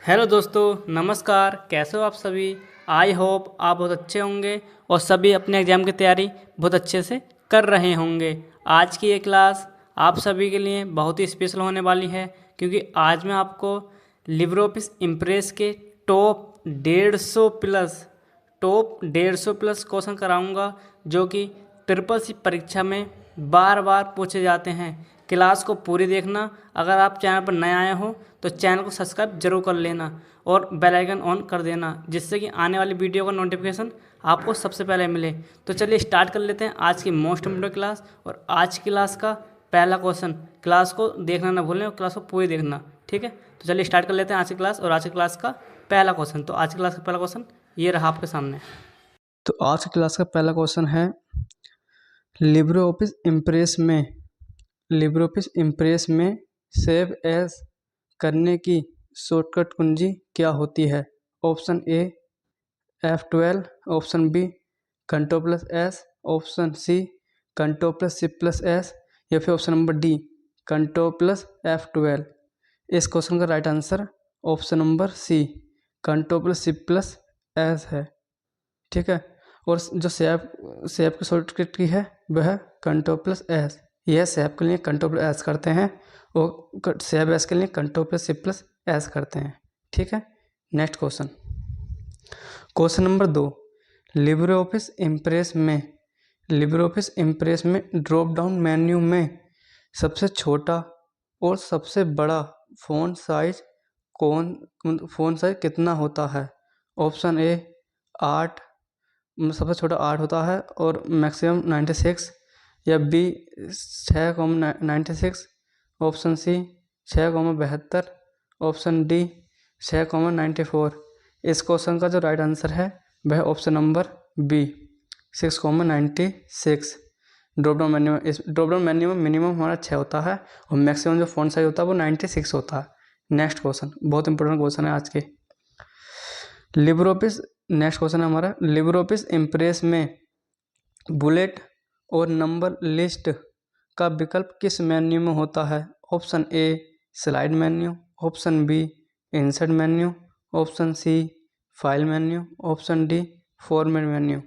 Hello दोस्तों, नमस्कार। कैसे हो आप सभी। आई होप आप बहुत अच्छे होंगे और सभी अपने एग्ज़ाम की तैयारी बहुत अच्छे से कर रहे होंगे। आज की ये क्लास आप सभी के लिए बहुत ही स्पेशल होने वाली है, क्योंकि आज मैं आपको लिब्रे ऑफिस इम्प्रेस के टॉप 150 प्लस क्वेश्चन कराऊंगा, जो कि ट्रिपल सी परीक्षा में बार बार पूछे जाते हैं। क्लास को पूरी देखना। अगर आप चैनल पर नए आए हो तो चैनल को सब्सक्राइब जरूर कर लेना और बेल आइकन ऑन कर देना, जिससे कि आने वाली वीडियो का नोटिफिकेशन आपको सबसे पहले मिले। तो चलिए स्टार्ट कर लेते हैं आज की मोस्ट इम्पोर्टेंट क्लास। और आज की क्लास का पहला क्वेश्चन, क्लास को देखना ना भूलें और क्लास को पूरी देखना, ठीक है। तो चलिए स्टार्ट कर लेते हैं आज की क्लास। और आज की क्लास का पहला क्वेश्चन, तो आज की क्लास का पहला क्वेश्चन ये रहा आपके सामने। तो आज की क्लास का पहला क्वेश्चन है लिब्रे ऑफिस इम्प्रेस में सेव एज करने की शॉर्टकट कुंजी क्या होती है। Option A F12, option B control plus S, option C control plus shift plus S, या फिर option number D control plus F12। इस क्वेश्चन का right answer option number C control plus shift plus S है, ठीक है। और जो save की शॉर्टकट की है वह है कंट्रोल प्लस एस। यह सेव के लिए कंट्रोल प्लस एस करते हैं और सेव एस के लिए control plus shift plus S करते हैं, ठीक है। Next question, question number 2। Libre Office Impress में ड्रॉप डाउन मेन्यू में सबसे छोटा और सबसे बड़ा फ़ॉन्ट साइज कितना होता है। ऑप्शन ए 8, सबसे छोटा 8 होता है और मैक्सिमम 96, या B 6,96, option C 6,72, option D 6,94। इस क्वेश्चन का जो राइट आंसर है वह ऑप्शन नंबर बी 6,96। इस ड्रॉप डाउन मेन्यू में मिनिमम हमारा 6 होता है और मैक्सिमम जो फ़ॉन्ट साइज होता है वो 96 होता है। नेक्स्ट क्वेश्चन बहुत इंपॉर्टेंट क्वेश्चन है आज के। नेक्स्ट क्वेश्चन है हमारा, लिब्रे ऑफिस इम्प्रेस में बुलेट और नंबर लिस्ट का विकल्प किस मेन्यू में होता है। Option A slide menu, option B insert menu, option C file menu, option D format menu.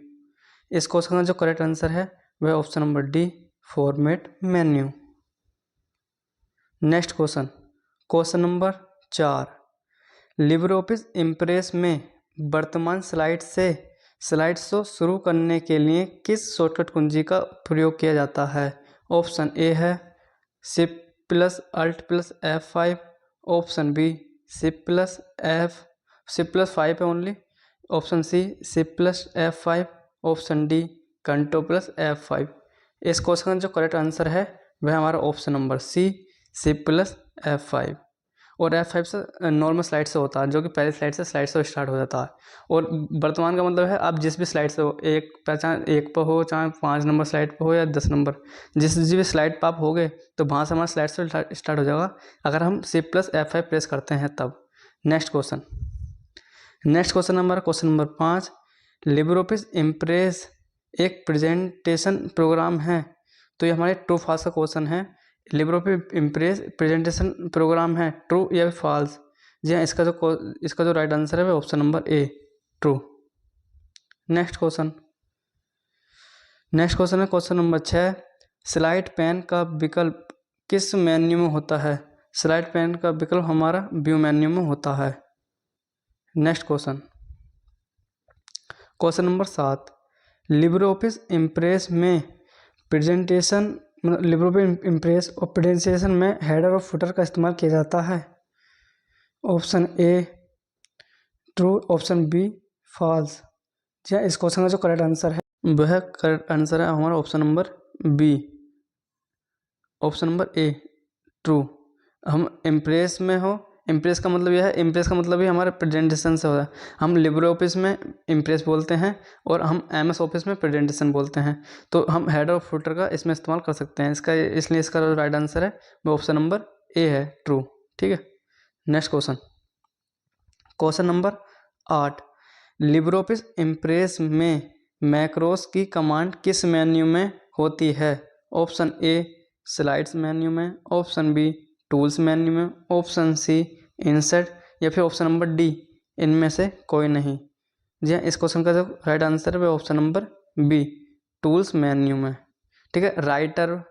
इस क्वेश्चन का जो करेक्ट आंसर है वह option number D format menu. Next question, question number 4। Libre Office Impress में वर्तमान slide show शुरू करने के लिए किस शॉर्टकट कुंजी का प्रयोग किया जाता है। ऑप्शन ए है shift plus alt plus F5, option B shift plus 5 है only, option C shift plus F5, option D control plus F5। इस क्वेश्चन का जो करेक्ट आंसर है वह हमारा option number C shift plus F5। और F5 से नॉर्मल स्लाइड से होता है, जो कि पहले स्लाइड से स्टार्ट हो जाता है। और वर्तमान का मतलब है आप जिस भी स्लाइड से हो, चाहे एक पर हो, चाहे 5 नंबर स्लाइड पर हो या 10 नंबर, जिस भी स्लाइड पर आप हो गए तो वहाँ से हमारा स्लाइड से स्टार्ट हो जाएगा अगर हम शिफ्ट प्लस F5 प्रेस करते हैं तब। नेक्स्ट क्वेश्चन हमारा question number 5। Libre Office impress एक प्रेजेंटेशन प्रोग्राम है, तो ये हमारे ट्रू फॉल्स का क्वेश्चन है। Libre Office impress presentation programme है, ट्रू या फॉल्स। जी हाँ, इसका जो राइट आंसर है वो option number A true. Next question है क्वेश्चन नंबर 6। स्लाइड पैन का विकल्प किस मेन्यू में होता है। स्लाइड पैन का विकल्प हमारा व्यू मेन्यू में होता है। Next question number 7। Libre Office Impress में प्रेजेंटेशन में हेडर और फुटर का इस्तेमाल किया जाता है। Option A true, option B false. जी हाँ, इस क्वेश्चन का जो करेक्ट आंसर है वह करेक्ट आंसर है हमारा option number B, option number A true. हम इम्प्रेस में हो, इम्प्रेस का मतलब यह है, इम्प्रेस का मतलब ही हमारे प्रेजेंटेशन से होता है। हम लिब्रे ऑफिस में इम्प्रेस बोलते हैं और हम MS ऑफिस में प्रेजेंटेशन बोलते हैं, तो हम हेडर और फुटर का इसमें इस्तेमाल कर सकते हैं। इसलिए इसका जो राइट आंसर है वो ऑप्शन नंबर ए है ट्रू, ठीक है। Next question number 8। Libre Office Impress में मैक्रोस की कमांड किस मेन्यू में होती है। ऑप्शन ए स्लाइड्स मेन्यू में, ऑप्शन बी टूल्स मेन्यू में, ऑप्शन सी इंसर्ट या फिर ऑप्शन नंबर डी इनमें से कोई नहीं। जी हाँ, इस क्वेश्चन का जो राइट आंसर है वो option number B tools menu में। ठीक है, राइटर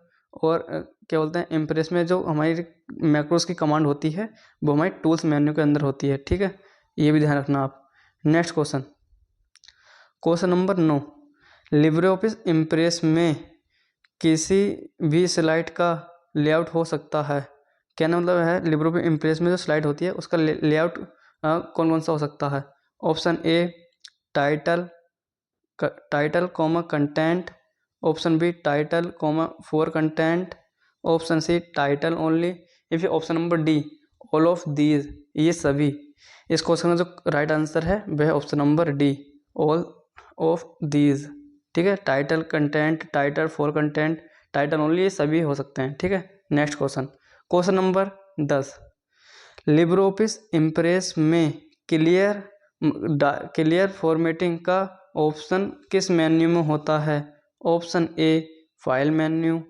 और क्या बोलते हैं इम्प्रेस में जो हमारी मैक्रोस की कमांड होती है वो हमारी टूल्स मेन्यू के अंदर होती है। ठीक है, ये भी ध्यान रखना आप। Next question, question number 9, Libre Office Impress में किसी भी स्लाइड का लेआउट हो सकता है। कहने मतलब है लिब्रे ऑफिस इम्प्रेस में जो स्लाइड होती है उसका लेआउट कौन कौन सा हो सकता है। Option A title comma content, option B title comma for content, option C title only, या फिर option number D all of these, ये सभी। इस क्वेश्चन का जो राइट आंसर है वह option number D all of these. ठीक है, title content, title for content, title only, ये सभी हो सकते हैं। ठीक है, next question, question number 10, Libre Office Impress में क्लियर फॉर्मेटिंग का ऑप्शन किस मेन्यू में होता है। Option A file menu,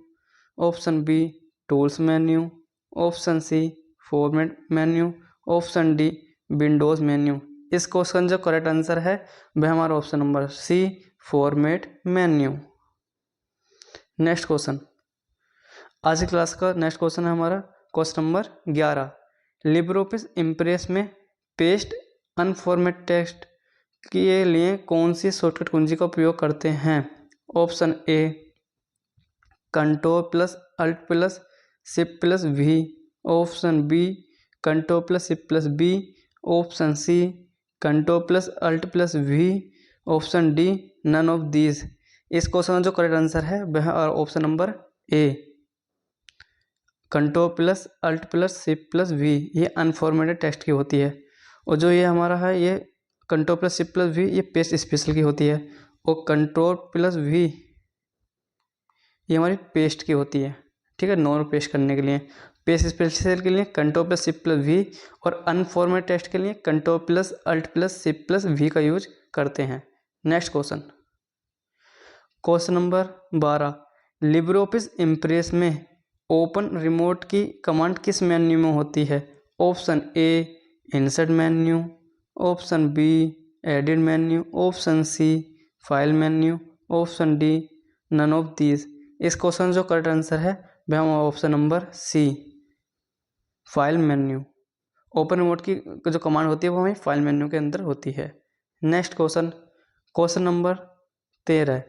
option B tools menu, option C format menu, option D Windows menu. इस क्वेश्चन जो करेक्ट आंसर है वह हमारा ऑप्शन नंबर सी फॉर्मेट मेन्यू। नेक्स्ट क्वेश्चन, आज की क्लास का नेक्स्ट क्वेश्चन है हमारा question number 11, Libre Office Impress में पेस्ट अनफॉर्मेट टेक्स्ट के लिए कौन सी शॉर्टकट कुंजी का उपयोग करते हैं। Option A control plus alt plus shift plus V, option B control plus shift plus B, option C control plus alt plus V, option D none of these. इस क्वेश्चन का जो करेक्ट आंसर है वह option number A control plus alt plus shift plus V, ये unformatted text की होती है। और जो ये हमारा है ये control plus shift plus V ये पेस्ट स्पेशल की होती है, और कंट्रोल प्लस वी ये हमारी पेस्ट की होती है। ठीक है, नॉर्मल पेस्ट करने के लिए, पेस्ट स्पेशल के लिए control plus shift plus V, और अनफॉर्मेट टेक्स्ट के लिए control plus alt plus shift plus V का यूज करते हैं। Next question, question number 12, Libre Office Impress में ओपन रिमोट की कमांड किस मेन्यू में होती है। Option A insert menu, option B edit menu, option C file menu, option D none of these. इस क्वेश्चन जो करेक्ट आंसर है वह हम ऑप्शन नंबर सी फाइल मेन्यू। ओपन रिमोट की जो कमांड होती है वो हमें फाइल मेन्यू के अंदर होती है। Next question, question number 13,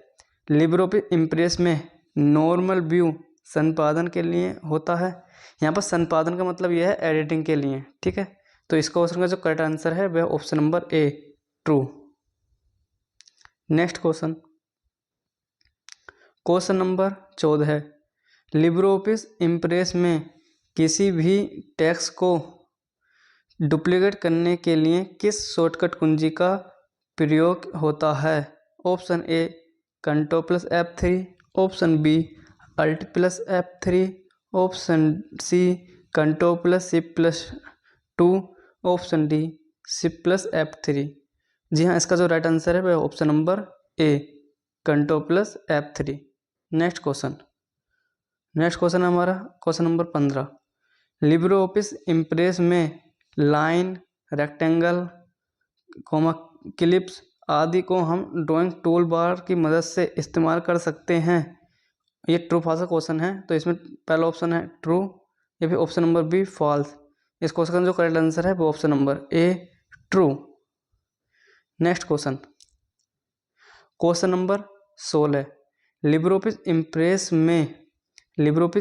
Libre Office Impress में नॉर्मल व्यू संपादन के लिए होता है। यहाँ पर संपादन का मतलब यह है एडिटिंग के लिए। ठीक है, तो इस क्वेश्चन का जो करेक्ट आंसर है वह option number A true. Next question, question number 14, Libre Office Impress में किसी भी टेक्स्ट को डुप्लीकेट करने के लिए किस शॉर्टकट कुंजी का प्रयोग होता है। Option A control plus F3, option B alt plus F3, option C control plus shift plus 2, option D shift plus F3। जी हाँ, इसका जो राइट आंसर है वह option number A control plus F3। Next question, next question है हमारा question number 15, Libre Office Impress में line rectangle comma clips आदि को हम ड्राइंग टूल बार की मदद से इस्तेमाल कर सकते हैं। ये ट्रू फॉल्स का क्वेश्चन है, तो इसमें पहला ऑप्शन है ट्रू, या फिर ऑप्शन नंबर बी फॉल्स। इस क्वेश्चन का जो करेक्ट आंसर है वो option number A true. Next question, question number 16, Libre Office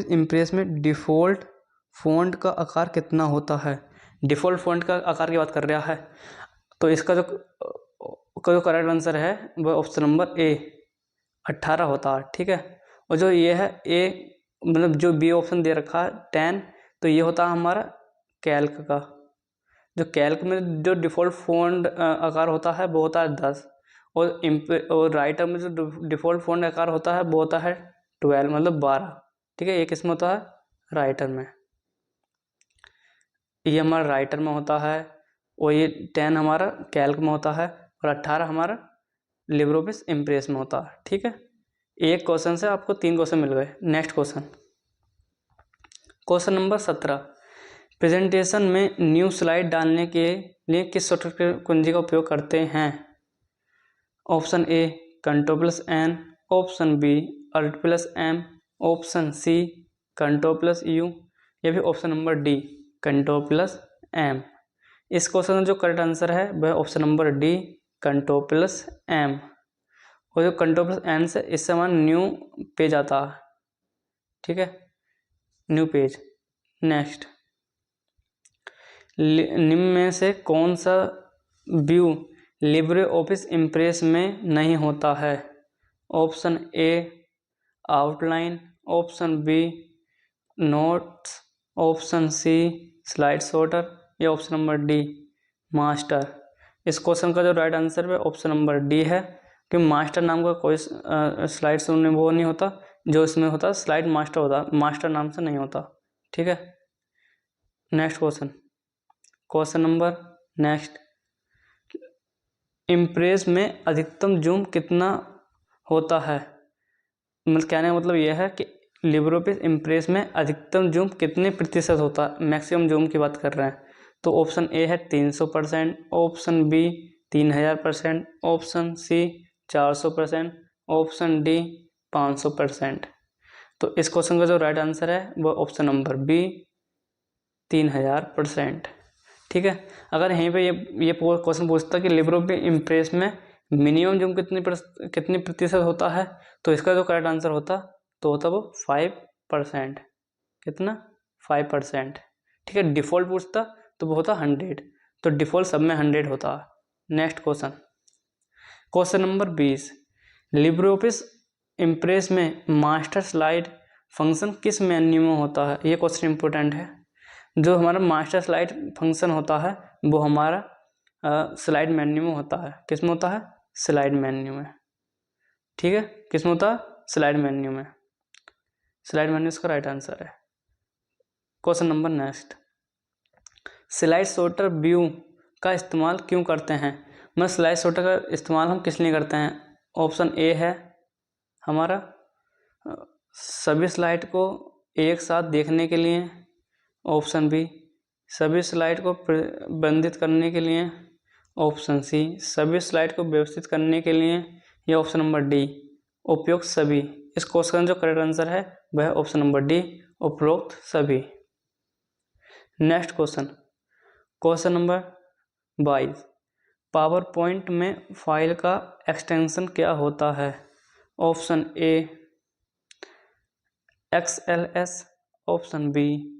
Impress में डिफ़ॉल्ट फ़ॉन्ट का आकार कितना होता है। डिफ़ॉल्ट फ़ॉन्ट का आकार की बात कर रहा है, तो इसका जो करेक्ट आंसर है वह ऑप्शन नंबर ए 18 होता है। ठीक है, और जो ये है ए मतलब जो बी ऑप्शन दे रखा है 10, तो ये होता है हमारा कैल्क का। जो कैल्क में जो डिफ़ॉल्ट फ़ॉन्ट आकार होता है वो होता है 10, और राइटर में जो डिफ़ॉल्ट फ़ॉन्ट आकार होता है वो होता है 12 मतलब 12। ठीक है, ये किस में होता है राइटर में, ये हमारा राइटर में होता है, और ये 10 हमारा कैल्क में होता है, और 18 हमारा लिब्रे ऑफिस इम्प्रेस में होता है। ठीक है, एक क्वेश्चन से आपको 3 क्वेश्चन मिल गए। Next question, question number 17, presentation में न्यू स्लाइड डालने के लिए किस शॉर्टकट कुंजी का उपयोग करते हैं? Option A Ctrl+N, option B Alt+M, option C Ctrl+U या फिर ऑप्शन नंबर डी Ctrl+M। इस क्वेश्चन का जो करेक्ट आंसर है वह ऑप्शन नंबर डी Ctrl+M। और जो Ctrl+N से इससे हमारा न्यू पेज आता है, ठीक है, न्यू पेज। नेक्स्ट, निम्न में से कौन सा व्यू लिब्रे ऑफिस इम्प्रेस में नहीं होता है? Option A outline, option B notes, option C slide sorter या ऑप्शन नंबर डी मास्टर। इस क्वेश्चन का जो राइट आंसर है ऑप्शन नंबर डी है, कि मास्टर नाम का कोई स्लाइड से वो नहीं होता, जो इसमें होता स्लाइड मास्टर होता, मास्टर नाम से नहीं होता, ठीक है। Next question number next, impress में अधिकतम जूम कितना होता है? मतलब कहने का मतलब यह है कि लिब्रे ऑफिस इम्प्रेस में अधिकतम जूम कितने प्रतिशत होता है, मैक्सिमम जूम की बात कर रहे हैं। तो ऑप्शन ए है 300%, option B 3000%, option C 400%, option D 500%। तो इस क्वेश्चन का जो राइट आंसर है वह ऑप्शन नंबर बी 3000%, ठीक है। अगर यहीं पे ये क्वेश्चन पूछता कि लिब्रे ऑफिस इम्प्रेस में मिनिमम जूम कितनी प्रतिशत होता है, तो इसका जो करेक्ट आंसर होता तो होता वो 5%। कितना? 5%, ठीक है। डिफ़ॉल्ट पूछता तो वो होता 100, तो डिफ़ॉल्ट सब में 100 होता है। Next question number 20, Libre Office Impress में मास्टर स्लाइड फंक्शन किस मेन्यू में होता है? ये क्वेश्चन इंपॉर्टेंट है। जो हमारा मास्टर स्लाइड फंक्शन होता है वो हमारा स्लाइड मेन्यू में होता है। किस में होता है? स्लाइड मेन्यू में, ठीक है। किस में होता है? स्लाइड मेन्यू में। स्लाइड मेन्यू इसका राइट आंसर है। Question number next, slide sorter view का इस्तेमाल क्यों करते हैं? मतलब स्लाइड सॉर्टर का इस्तेमाल हम किस लिए करते हैं? ऑप्शन ए है हमारा सभी स्लाइड को एक साथ देखने के लिए, ऑप्शन बी सभी स्लाइड को प्रबंधित करने के लिए, ऑप्शन सी सभी स्लाइड को व्यवस्थित करने के लिए, या ऑप्शन नंबर डी उपयुक्त सभी। इस क्वेश्चन जो करेक्ट आंसर है वह ऑप्शन नंबर डी उपरोक्त सभी। Next question number 22, PowerPoint में फाइल का एक्सटेंशन क्या होता है? Option A XLS, option B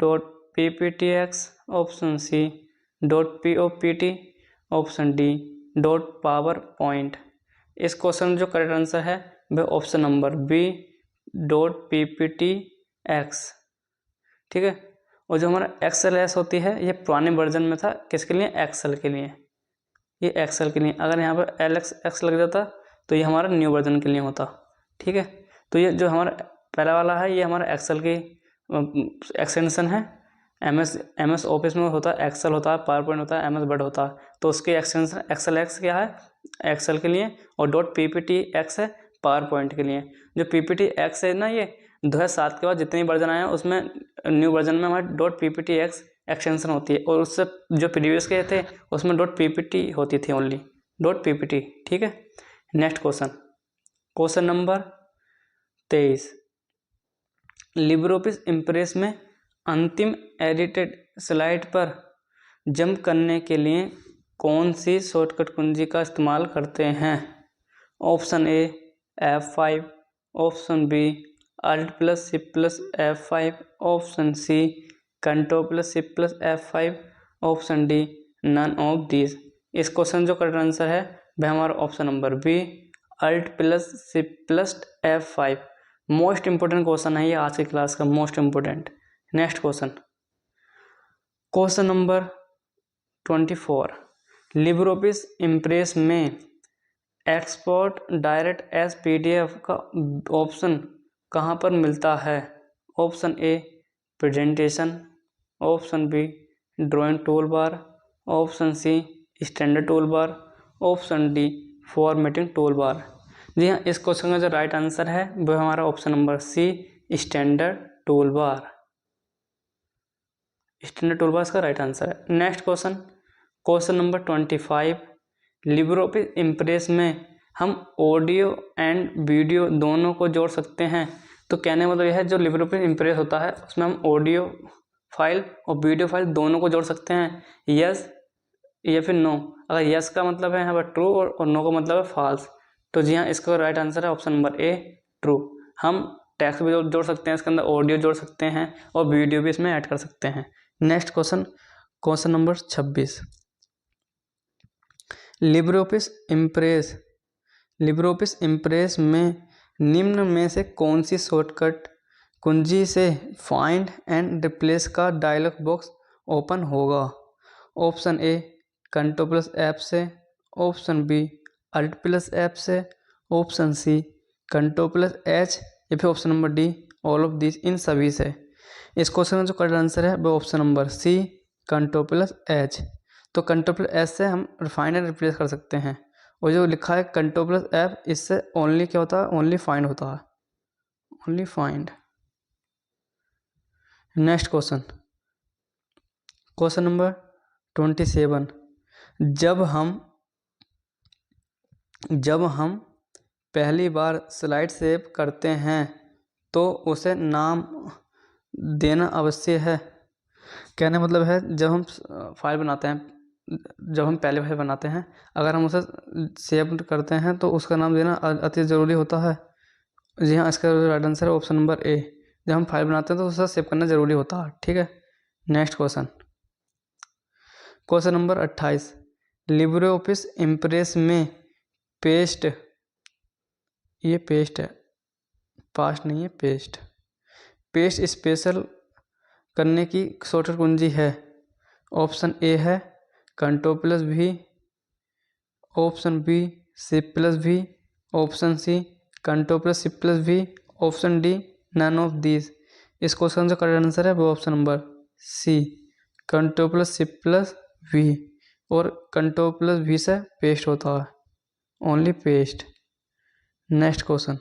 .pptx, option C .popt, option D .powerpoint। इस क्वेश्चन जो करेक्ट आंसर है वह ऑप्शन नंबर बी .pptx, ठीक है। और जो हमारा XLS होती है ये पुराने वर्जन में था, किसके लिए? एक्सेल के लिए, ये एक्सेल के लिए। अगर यहाँ पर LX लग जाता तो ये हमारा न्यू वर्जन के लिए होता, ठीक है। तो ये जो हमारा पहला वाला है ये हमारा एक्सेल की एक्सटेंशन है। MS ऑफिस में होता है, एक्सेल होता है, पावर पॉइंट होता है, MS वर्ड होता है, तो उसके एक्सटेंशन XLX क्या है? एक्सेल के लिए, और .pptx है पावर पॉइंट के लिए। जो pptx है ना, ये 2007 के बाद जितने वर्जन आए हैं उसमें न्यू वर्जन में हमारे .pptx एक्सटेंशन होती है, और उससे जो प्रीवियस के थे उसमें .ppt होती थी, ओनली .ppt, ठीक है। Next question number 23, Libre Office Impress में अंतिम एडिटेड स्लाइड पर जंप करने के लिए कौन सी शॉर्टकट कुंजी का इस्तेमाल करते हैं? Option A F5, option B Alt+Shift+F5, option C Ctrl+Shift+F5, option D none of these. इस क्वेश्चन जो करेक्ट आंसर है वह हमारा option number B Alt+Shift+F5। Most important question है ये आज की क्लास का, most important. Next question number 24, Libre Office Impress में एक्सपोर्ट डायरेक्ट एज PDF का ऑप्शन कहाँ पर मिलता है? Option A presentation, option B drawing tool bar, option C standard tool bar, option D formatting tool bar. जी हाँ, इस question का जो राइट आंसर है वह हमारा option number C standard toolbar. Standard toolbar इसका राइट आंसर है। Next question, question number 25, Libre Office Impress में हम ऑडियो एंड वीडियो दोनों को जोड़ सकते हैं। तो कहने का मतलब यह है, जो लिब्रे ऑफिस इम्प्रेस होता है उसमें हम ऑडियो फाइल और वीडियो फाइल दोनों को जोड़ सकते हैं, यस या फिर नो। अगर यस का मतलब है यहाँ पर ट्रू और नो का मतलब है फॉल्स, तो जी हाँ, इसका राइट आंसर है ऑप्शन नंबर ए, ट्रू। हम टेक्स्ट भी जोड़ सकते हैं, इसके अंदर ऑडियो जोड़ सकते हैं और वीडियो भी इसमें ऐड कर सकते हैं। Next question, question number 26, Libre Office Impress में निम्न में से कौन सी शॉर्टकट कुंजी से फाइंड एंड रिप्लेस का डायलॉग बॉक्स ओपन होगा? Option A control plus F से, option B alt plus F से, option C control plus H, या फिर option number D all of this, इन सभी से। इस क्वेश्चन का जो करेक्ट आंसर है वो option number C control plus H. तो कंट्रोल प्लस एच से हम फाइंड एंड रिप्लेस कर सकते हैं, और जो लिखा है कंट्रोल प्लस ऐप, इससे ओनली क्या होता है, ओनली फाइंड होता है, only find. Next question, question number 27, जब हम पहली बार स्लाइड सेव करते हैं तो उसे नाम देना आवश्यक है। कहने का मतलब है, जब हम फाइल बनाते हैं, जब हम पहले फाइल बनाते हैं, अगर हम उसे सेव करते हैं तो उसका नाम देना अति ज़रूरी होता है। जी हाँ, इसका राइट आंसर है ऑप्शन नंबर ए। जब हम फाइल बनाते हैं तो उसे सेव करना ज़रूरी होता है। ठीक है, next question, question number 28, Libre Office Impress में पेस्ट, ये पेस्ट है, पास्ट नहीं है, पेस्ट स्पेशल करने की शॉर्टकट कुंजी है। ऑप्शन ए है control plus V, option B shift plus V, option C control plus shift plus V, option D none of this. इस क्वेश्चन का करेक्ट आंसर है वो option number C control plus shift plus V, और control plus V से paste होता है, only paste. Next question,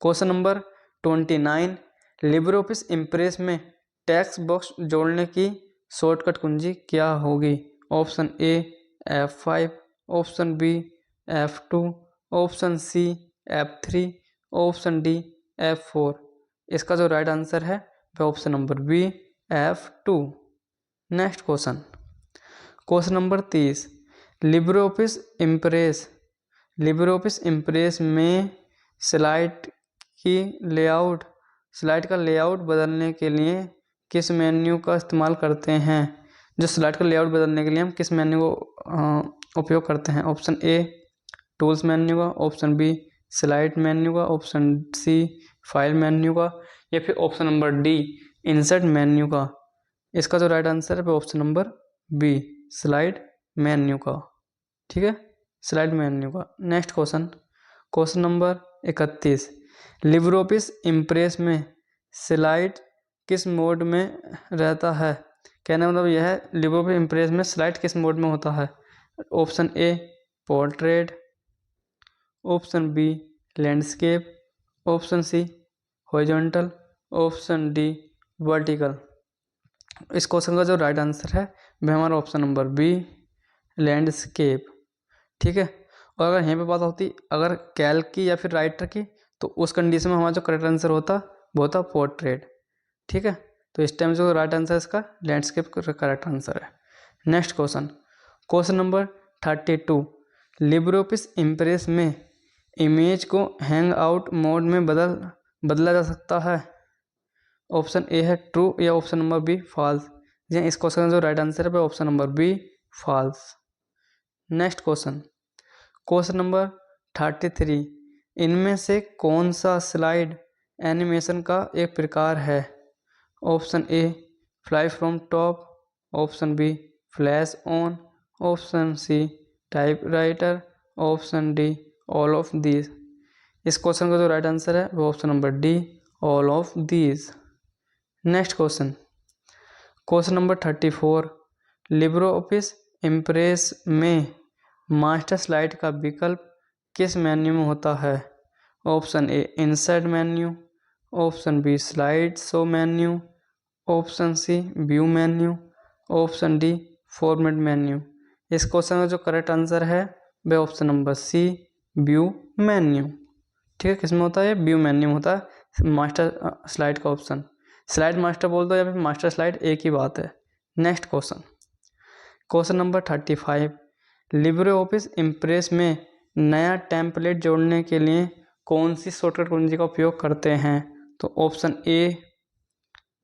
question number 29, Libre Office Impress में text box जोड़ने की शॉर्टकट कुंजी क्या होगी? Option A F5, option B F2, option C F3, option D F4। इसका जो राइट आंसर है वह option number B F2। Next question, question number 30, Libre Office Impress में स्लाइड का लेआउट बदलने के लिए किस मेन्यू का इस्तेमाल करते हैं? जो स्लाइड का लेआउट बदलने के लिए हम किस मेन्यू को उपयोग करते हैं? ऑप्शन ए टूल्स मेन्यू का, ऑप्शन बी स्लाइड मेन्यू का, ऑप्शन सी फाइल मेन्यू का, या फिर option number D insert menu का। इसका जो राइट आंसर है वो option number B slide menu का। ठीक है, स्लाइड मेन्यू का। Next question, question number 31, Libre Office Impress में स्लाइड किस मोड में रहता है? कहने का मतलब यह है, लिब्रे ऑफिस इम्प्रेस में स्लाइड किस मोड में होता है? Option A portrait, option B landscape, option C horizontal, option D vertical. इस क्वेश्चन का जो राइट आंसर है वह हमारा ऑप्शन नंबर बी लैंडस्केप। ठीक है, और अगर यहाँ पे बात होती अगर कैल्क की या फिर राइटर की, तो उस कंडीशन में हमारा जो करेक्ट आंसर होता वो होता पोर्ट्रेट। ठीक है, तो इस टाइम जो राइट आंसर है इसका लैंडस्केप करेक्ट आंसर है। Next question, question number 32, Libre Office Impress में इमेज को हैंग आउट मोड में बदला जा सकता है? ऑप्शन ए है ट्रू, या ऑप्शन नंबर बी फॉल्स। जी इस क्वेश्चन का जो राइट आंसर है option number B false. Next question, question number 33, इनमें से कौन सा स्लाइड एनिमेशन का एक प्रकार है? Option A fly from top, option B flash on, option C typewriter, option D all of these. इस क्वेश्चन का जो राइट आंसर है वो option number D all of these. Next question, question number 34, Libre Office Impress में master slide का विकल्प किस menu में होता है? Option A insert menu, option B slide show menu, option C view menu, option D format menu. इस question का जो करेक्ट आंसर है वह ऑप्शन नंबर सी व्यू मेन्यू। ठीक है, किसमें होता है? व्यू मेन्यू में होता है मास्टर स्लाइड का ऑप्शन। स्लाइड मास्टर बोल दो या फिर मास्टर स्लाइड, एक ही बात है। Next question, question number 35, Libre Office Impress में नया टेम्पलेट जोड़ने के लिए कौन सी शॉर्टकट कुंजी का उपयोग करते हैं? तो option A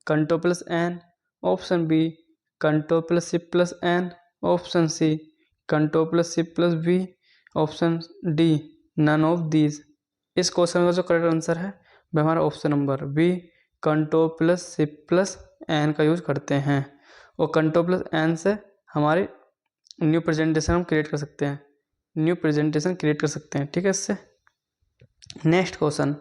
Ctrl+N, option B Ctrl+Shift+N, option C Ctrl+Shift+V, option D none of these. इस क्वेश्चन का जो करेक्ट आंसर है वह हमारा ऑप्शन नंबर बी Ctrl+Shift+N का यूज करते हैं। और Ctrl+N से हमारी न्यू प्रेजेंटेशन हम क्रिएट कर सकते हैं, न्यू प्रेजेंटेशन क्रिएट कर सकते हैं। ठीक है, इससे next question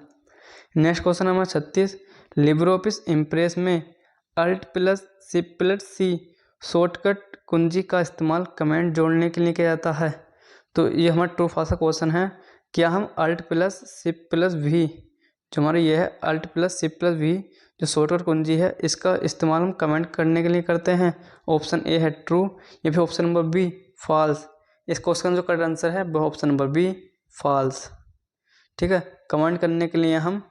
number 36, Libre Office Impress में Alt+Shift+C शॉर्टकट कुंजी का इस्तेमाल कमेंट जोड़ने के लिए किया जाता है। तो ये हमारा ट्रू फॉल्स का क्वेश्चन है। क्या हम Alt+Shift+V, जो हमारा ये है Alt+Shift+V जो शॉर्टकट कुंजी है, इसका इस्तेमाल हम कमेंट करने के लिए करते हैं? ऑप्शन ए है ट्रू या फिर ऑप्शन नंबर बी फॉल्स। इस क्वेश्चन का जो करेक्ट आंसर है वह ऑप्शन नंबर बी फॉल्स। ठीक है, कमेंट करने के लिए हम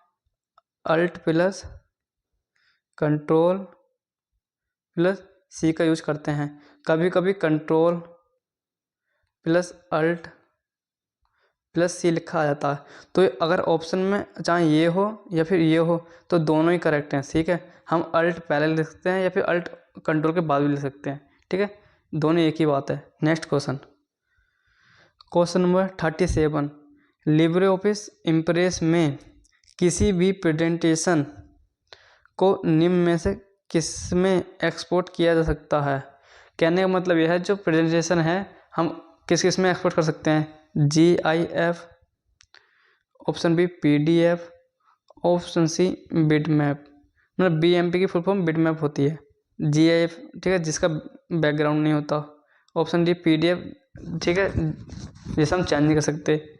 Alt+Ctrl+C का यूज करते हैं। कभी कभी Ctrl+Alt+C लिखा आ जाता है। तो अगर ऑप्शन में चाहे ये हो या फिर ये हो तो दोनों ही करेक्ट हैं। ठीक है, हम अल्ट पहले लिख सकते हैं या फिर अल्ट कंट्रोल के बाद भी लिख सकते हैं। ठीक है, दोनों एक ही बात है। Next question number 37, Libre Office Impress में किसी भी प्रेजेंटेशन को निम्न में से किस में एक्सपोर्ट किया जा सकता है? कहने का मतलब यह है जो प्रेजेंटेशन है हम किस में एक्सपोर्ट कर सकते हैं? GIF, option B PDF, option C bitmap. मतलब BMP की फुल फॉर्म बिटमैप होती है। GIF, ठीक है, जिसका बैकग्राउंड नहीं होता। ऑप्शन डी PDF, ठीक है, जैसे हम चेंज नहीं कर सकते,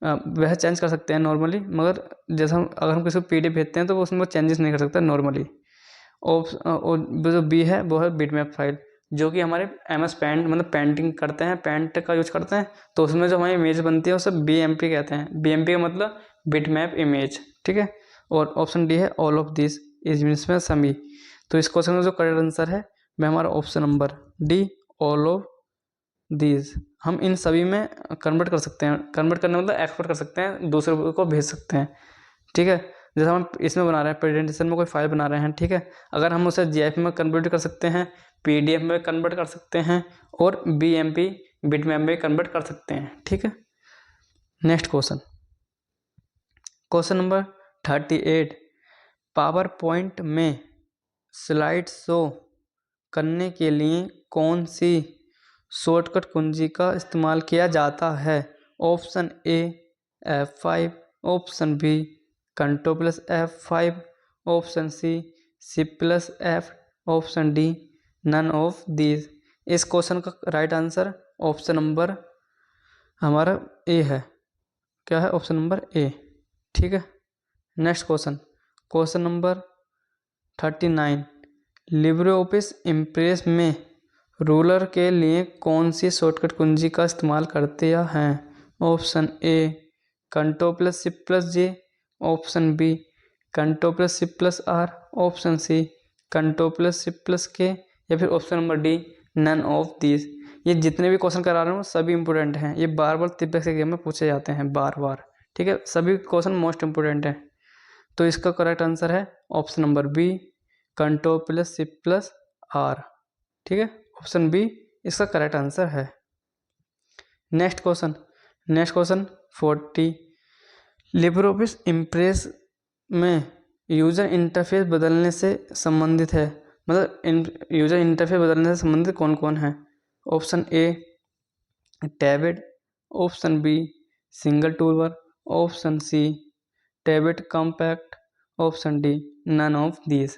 वह चेंज कर सकते हैं नॉर्मली, मगर जैसे अगर हम किसी को PDF भेजते हैं तो वो उसमें चेंजेस नहीं कर सकते नॉर्मली। और जो बी है वो है बिटमैप फाइल, जो कि हमारे MS पेंट मतलब पेंटिंग करते हैं, पेंट का यूज करते हैं, तो उसमें जो हमारी इमेज बनती है उसे BMP कहते हैं। BMP का मतलब बिटमैप इमेज। ठीक है, और ऑप्शन डी है ऑल ऑफ दिस, इसमें सभी। तो इस क्वेश्चन का जो करेक्ट आंसर है वह हमारा option number D all of these. हम इन सभी में कन्वर्ट कर सकते हैं। कन्वर्ट करने मतलब एक्सपोर्ट कर सकते हैं, दूसरे को भेज सकते हैं। ठीक है, जैसे हम इसमें बना रहे हैं, प्रेजेंटेशन में कोई फाइल बना रहे हैं, ठीक है, अगर हम उसे GIF में कन्वर्ट कर सकते हैं, PDF में कन्वर्ट कर सकते हैं और BMP बिटमैप में कन्वर्ट कर सकते हैं। ठीक है, next question number 38, power point में स्लाइड शो करने के लिए कौन सी शॉर्टकट कुंजी का इस्तेमाल किया जाता है? Option A F5, option B Ctrl+F5, option C Shift+F, option D none of these. इस क्वेश्चन का राइट आंसर ऑप्शन नंबर हमारा ए है। क्या है? Option number A. ठीक है, next question number 39, Libre Office Impress में रूलर के लिए कौन सी शॉर्टकट कुंजी का इस्तेमाल करते हैं? Option A Ctrl+Shift+J, option B Ctrl+Shift+R, option C Ctrl+Shift+K या फिर option number D none of these. ये जितने भी क्वेश्चन करा रहा हूँ सभी इंपॉर्टेंट हैं। ये बार बार तिब्बत के एग्जाम में पूछे जाते हैं बार। ठीक है, सभी क्वेश्चन मोस्ट इंपॉर्टेंट हैं। तो इसका करेक्ट आंसर है ऑप्शन नंबर बी Ctrl+Shift+R। ठीक है, ऑप्शन बी इसका करेक्ट आंसर है। Next question 40, Libre Office Impress में यूज़र इंटरफेस बदलने से संबंधित है, मतलब यूज़र इंटरफेस बदलने से संबंधित कौन कौन है? Option A tab, option B single toolbar, option C tab compact, option D none of these.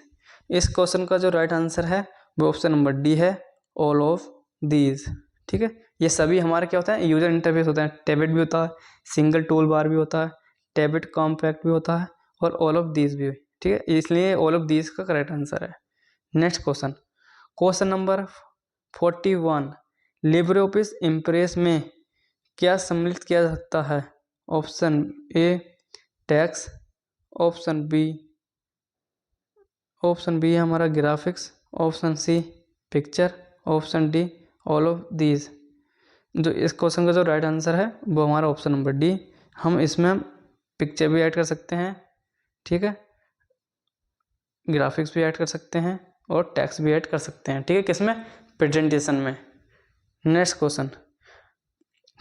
इस क्वेश्चन का जो राइट आंसर है वो ऑप्शन नंबर डी है ऑल ऑफ दीज। ठीक है, ये सभी हमारे क्या होता है? यूजर इंटरफेस होता है। टैबलेट भी होता है, सिंगल टूल बार भी होता है, टैबलेट कॉम्पैक्ट भी होता है और ऑल ऑफ दीज भी। ठीक है, इसलिए ऑल ऑफ दीज का करेक्ट आंसर है। Next question, question number 41, Libre Office Impress में क्या सम्मिलित किया जा सकता है? Option A text, option B है हमारा graphics, option C picture, option D all of these. जो इस क्वेश्चन का जो राइट आंसर है वो हमारा ऑप्शन नंबर डी। हम इसमें पिक्चर भी ऐड कर सकते हैं, ठीक है, ग्राफिक्स भी ऐड कर सकते हैं और टेक्स्ट भी ऐड कर सकते हैं, ठीक है, किसमें? प्रेजेंटेशन में। नेक्स्ट क्वेश्चन,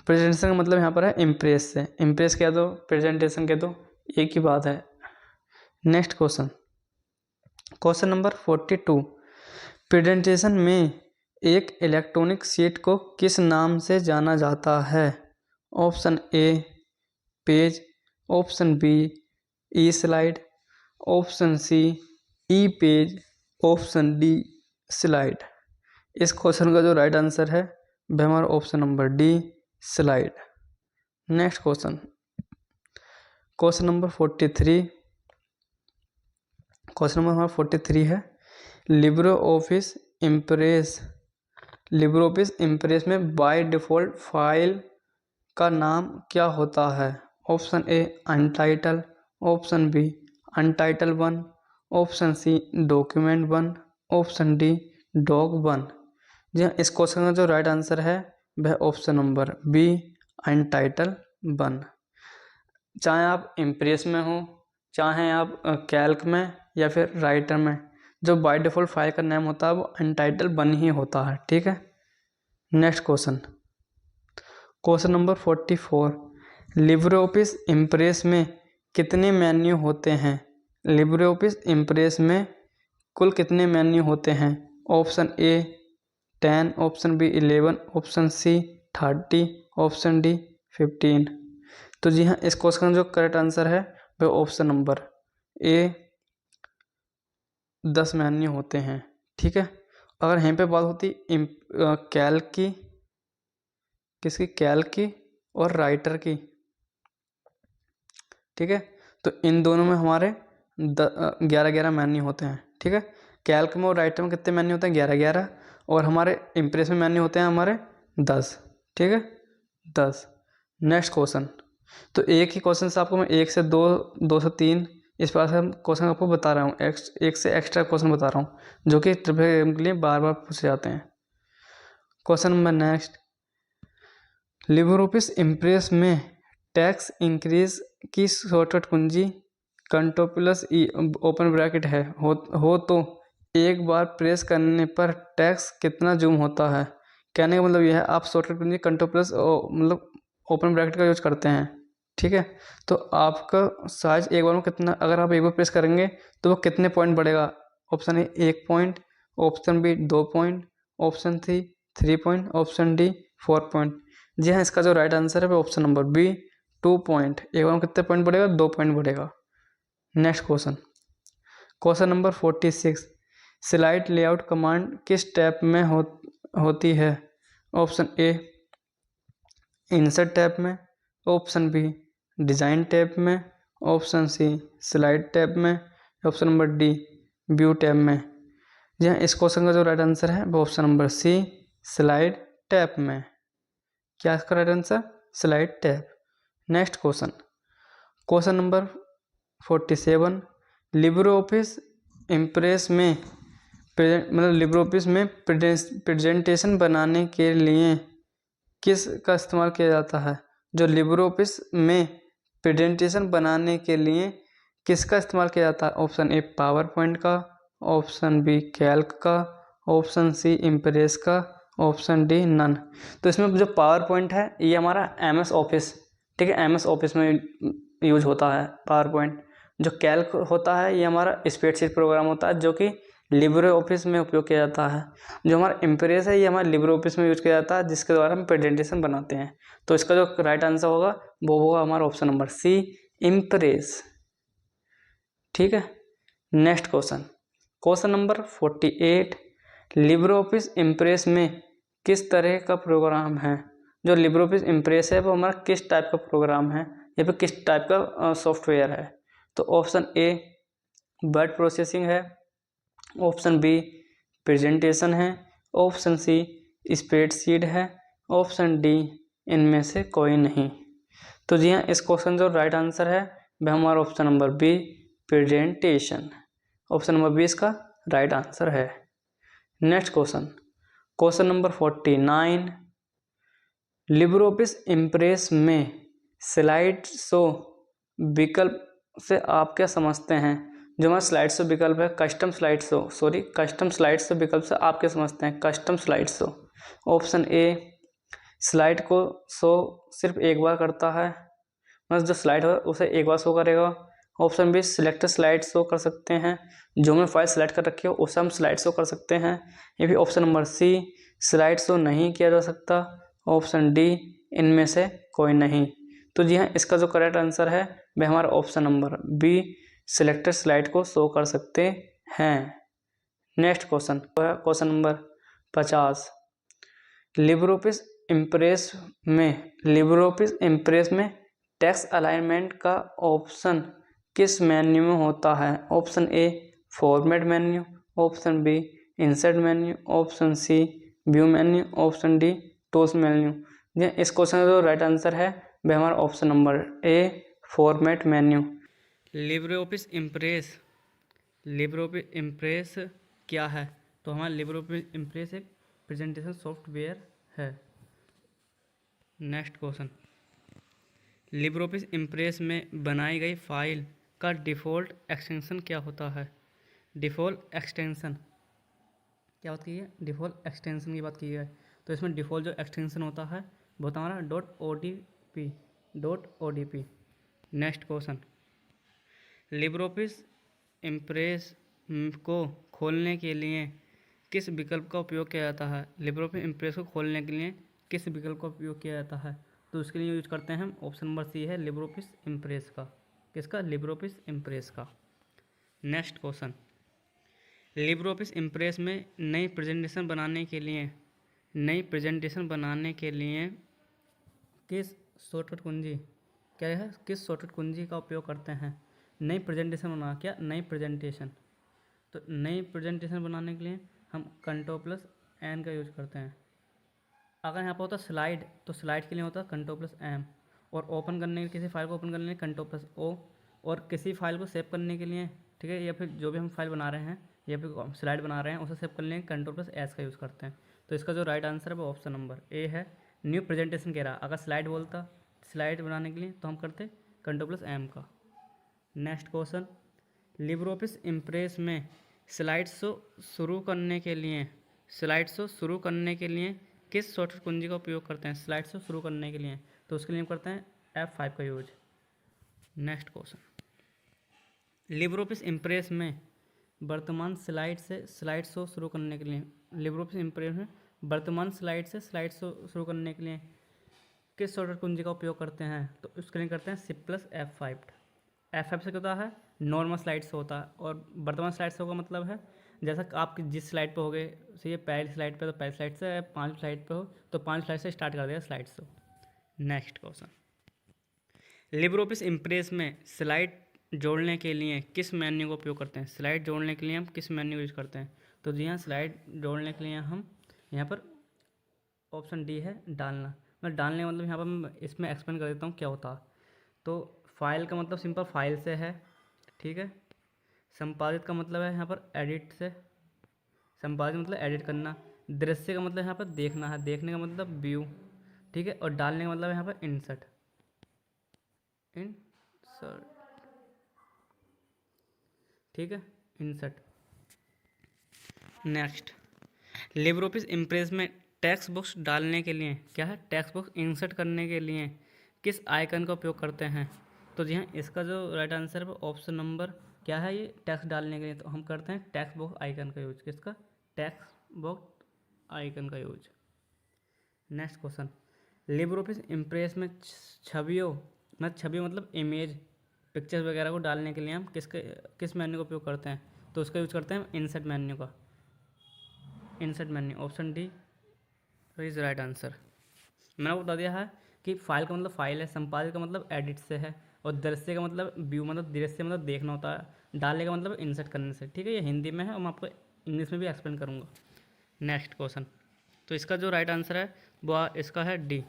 प्रेजेंटेशन का मतलब यहाँ पर है इम्प्रेस से, इम्प्रेस कह दो प्रेजेंटेशन कह दो, एक ही बात है। Next question, question number 42, presentation में एक इलेक्ट्रॉनिक शीट को किस नाम से जाना जाता है? Option A page, option B E slide, option C E page, option D slide. इस क्वेश्चन का जो राइट आंसर है वह हमारा option number D slide. Next question, question number 43, question number हमारा 43 है, लिब्रे ऑफिस इम्प्रेस में बाय डिफ़ॉल्ट फाइल का नाम क्या होता है? Option A untitled, option B untitled 1, option C document 1, option D doc 1। जी हाँ, इस क्वेश्चन का जो राइट आंसर है वह ऑप्शन नंबर बी अनटाइटल 1। चाहे आप इम्प्रेस में हो, चाहे आप कैल्क में या फिर राइटर में, जो बाय डिफ़ॉल्ट फाइल का नाम होता है वो अनटाइटल 1 ही होता है, ठीक है। Next question, question number 44, Libre Office Impress में कितने मेन्यू होते हैं? लिब्रे ऑफिस इम्प्रेस में कुल कितने मेन्यू होते हैं? Option A 10, option B 11, option C 30, option D 15। तो जी हाँ, इस क्वेश्चन का जो करेक्ट आंसर है वह ऑप्शन नंबर ए 10 मेन्यू होते हैं, ठीक है। अगर यहीं पे बात होती कैल्क की, किसकी? कैल्क की और राइटर की, ठीक है। तो इन दोनों में हमारे 11 मेन्यू होते हैं, ठीक है। कैल्क में और राइटर में कितने मेन्यू होते हैं? 11, और हमारे इम्प्रेस में मेन्यू होते हैं हमारे 10, ठीक है, 10। नेक्स्ट क्वेश्चन, तो एक ही क्वेश्चन से आपको मैं 1 से 2, 2 से 3 इस बार से हम क्वेश्चन आपको बता रहा हूँ, एक से एक्स्ट्रा क्वेश्चन बता रहा हूँ जो कि ट्रिपल एग्जाम के लिए बार बार पूछे जाते हैं। Question number next, Libre Office Impress में टैक्स इंक्रीज की शॉर्टकट कुंजी कंट्रोल+E ओपन ब्रैकेट है हो तो एक बार प्रेस करने पर टैक्स कितना जूम होता है? कहने का मतलब यह है आप शॉर्टकट कुंजी कंट्रोल+ मतलब ओपन ब्रैकेट का यूज करते हैं, ठीक है। तो आपका साइज एक बार में कितना, अगर आप एक बार प्रेस करेंगे तो वो कितने पॉइंट बढ़ेगा? Option A 1 point, option B 2 point, option C 3 point, option D 4 point. जी हाँ, इसका जो राइट आंसर है वो ऑप्शन नंबर बी 2 पॉइंट। एक बार में कितने पॉइंट बढ़ेगा? 2 पॉइंट बढ़ेगा। Next question, question number 46, slide layout command किस टैब में होती है? ऑप्शन ए इंसर्ट टैब में, ऑप्शन बी डिज़ाइन टैब में, ऑप्शन सी स्लाइड टैब में, option number D view tab में। जी हाँ, इस क्वेश्चन का जो राइट आंसर है वो option number C slide tab में। क्या इसका right answer? Slide tab. Next question, question number 47, Libre Office Impress में लिब्रे ऑफिस में प्रेजेंटेशन बनाने के लिए किस का इस्तेमाल किया जाता है? जो लिब्रे ऑफिस में प्रेजेंटेशन बनाने के लिए किसका इस्तेमाल किया जाता है? ऑप्शन ए पावर पॉइंट का, ऑप्शन बी कैल्क का, ऑप्शन सी इम्प्रेस का, ऑप्शन डी नन। तो इसमें जो पावर पॉइंट है ये हमारा MS ऑफिस, ठीक है, MS ऑफिस में यूज होता है पावर पॉइंट। जो कैल्क होता है ये हमारा स्प्रेडशीट प्रोग्राम होता है जो कि लिब्रे ऑफिस में उपयोग किया जाता है। जो हमारा इम्प्रेस है ये हमारा लिब्रे ऑफिस में यूज किया जाता है जिसके द्वारा हम प्रेजेंटेशन बनाते हैं। तो इसका जो राइट आंसर होगा वो होगा हमारा ऑप्शन नंबर सी इम्प्रेस, ठीक है। Next question, question number 48, Libre Office Impress में किस तरह का प्रोग्राम है? जो लिब्रे ऑफिस इम्प्रेस है वो हमारा किस टाइप का प्रोग्राम है या फिर किस टाइप का सॉफ्टवेयर है? तो ऑप्शन ए वर्ड प्रोसेसिंग है, ऑप्शन बी प्रेजेंटेशन है, ऑप्शन सी स्प्रेडशीट है, ऑप्शन डी इनमें से कोई नहीं। तो जी हाँ, इस क्वेश्चन जो राइट आंसर है वह हमारा option number B presentation. Option number B इसका राइट आंसर है। Next question, question number 49, Libre Office Impress में स्लाइड शो विकल्प से आप क्या समझते हैं? जो हमारा स्लाइड शो विकल्प है, कस्टम स्लाइड शो विकल्प से आप क्या समझते हैं? Custom slide show. Option A slide को शो सिर्फ एक बार करता है, मतलब जो स्लाइड है उसे एक बार शो करेगा। Option B selected slide show कर सकते हैं, जो हमने फाइल सेलेक्ट कर रखी हो उसे हम स्लाइड शो कर सकते हैं। या फिर option number C slide show नहीं किया जा सकता। ऑप्शन डी इनमें से कोई नहीं। तो जी हाँ, इसका जो करेक्ट आंसर है वह हमारा option number B selected slide को शो कर सकते हैं। नेक्स्ट क्वेश्चन है question number 50, Libre Office Impress में टेक्स्ट अलाइनमेंट का ऑप्शन किस मेन्यू में होता है? Option A format menu, option B insert menu, option C view menu, option D tools menu. इस क्वेश्चन का जो राइट आंसर है वह हमारा option number A format menu. Libre Office Impress क्या है? तो हमारा लिब्रे ऑफिस इम्प्रेस एक प्रेजेंटेशन सॉफ्टवेयर है। Next question, Libre Office Impress में बनाई गई फाइल का डिफ़ॉल्ट एक्सटेंशन क्या होता है? डिफ़ॉल्ट एक्सटेंशन क्या बात की है? डिफ़ॉल्ट एक्सटेंशन की बात की है। तो इसमें डिफ़ॉल्ट जो एक्सटेंशन होता है वो होता है हमारा .odp। Next question, Libre Office impress को खोलने के लिए किस विकल्प का उपयोग किया जाता है? लिब्रे ऑफिस इम्प्रेस को खोलने के लिए किस विकल्प का उपयोग किया जाता है? तो उसके लिए यूज करते हैं हम ऑप्शन नंबर सी है लिब्रे ऑफिस इम्प्रेस का। किसका? लिब्रे ऑफिस इम्प्रेस का। Next question, Libre Office Impress में नई प्रेजेंटेशन बनाने के लिए किस शॉर्टकट कुंजी किस शॉर्टकट कुंजी का उपयोग करते हैं? नई प्रेजेंटेशन तो नई प्रेजेंटेशन बनाने के लिए हम Ctrl+N का यूज करते हैं। अगर यहाँ पर होता स्लाइड तो स्लाइड के लिए होता Ctrl+M, और ओपन करने के किसी फाइल को ओपन करने के लिए Ctrl+O, और किसी फाइल को सेव करने के लिए, ठीक है, या फिर जो भी हम फाइल बना रहे हैं या फिर स्लाइड बना रहे हैं उसे सेव करने के लिए Ctrl+S का यूज़ करते हैं। तो इसका जो राइट आंसर है वो ऑप्शन नंबर ए है, न्यू प्रेजेंटेशन कह रहा। अगर स्लाइड बोलता स्लाइड बनाने के लिए तो हम करते Ctrl+M का। Next question, Libre Office Impress में स्लाइड शो शुरू करने के लिए किस शॉर्टकट कुंजी का उपयोग करते हैं? स्लाइड शो शुरू करने के लिए तो उसके लिए हम करते हैं F5 का use. Next question, Libre Office Impress में वर्तमान स्लाइड से स्लाइड शो शुरू करने के लिए किस शॉर्टकट कुंजी का उपयोग करते हैं? तो उसके लिए करते हैं Shift+F5। F5 से क्या होता है? नॉर्मल स्लाइड शो होता है, और वर्तमान स्लाइड शो का मतलब है जैसा आप जिस स्लाइड पे हो गए, सही, पहली स्लाइड पे तो पहली स्लाइड से, 5 स्लाइड पे हो तो 5 स्लाइड से स्टार्ट कर देगा slide show. Next question, Libre Office Impress में स्लाइड जोड़ने के लिए किस मेन्यू का उपयोग करते हैं? स्लाइड जोड़ने के लिए हम किस मेन्यू यूज करते हैं? तो जी हाँ, स्लाइड जोड़ने के लिए हम यहाँ पर ऑप्शन डी है डालना। मैं डालने का मतलब यहाँ पर मैं इसमें एक्सप्लेन कर देता हूँ क्या होता है। तो फाइल का मतलब सिंपल फाइल से है, ठीक है। संपादित का मतलब है यहाँ पर एडिट से, संपादित मतलब एडिट करना। दृश्य का मतलब यहाँ पर देखना है, देखने का मतलब व्यू, ठीक है। और डालने का मतलब यहाँ पर इंसर्ट, ठीक है, insert. Next, Libre Office Impress में टेक्स्ट बॉक्स डालने के लिए क्या है? टेक्स्ट बॉक्स इंसर्ट करने के लिए किस आइकन का उपयोग करते हैं? तो जी हाँ, इसका जो राइट आंसर है वो ऑप्शन नंबर क्या है? ये टेक्स्ट डालने के लिए तो हम करते हैं टेक्स्ट बॉक्स आइकन का यूज। किसका? टेक्स्ट बॉक्स आइकन का use. Next question, Libre Office Impress में छवियों मतलब इमेज, पिक्चर्स वगैरह को डालने के लिए हम किस मेन्यू का उपयोग करते हैं? तो उसका यूज करते हैं इंसर्ट मेन्यू का। Insert menu, option D is right answer. मैंने आपको बता दिया है कि फाइल का मतलब फाइल है, संपादित का मतलब एडिट से है, और दृश्य का मतलब व्यू मतलब दृश्य मतलब देखना होता है, डालने का मतलब इंसर्ट करने से, ठीक है। ये हिंदी में है और मैं आपको इंग्लिश में भी एक्सप्लेन करूँगा। नेक्स्ट क्वेश्चन, तो इसका जो राइट आंसर है वो इसका है डी।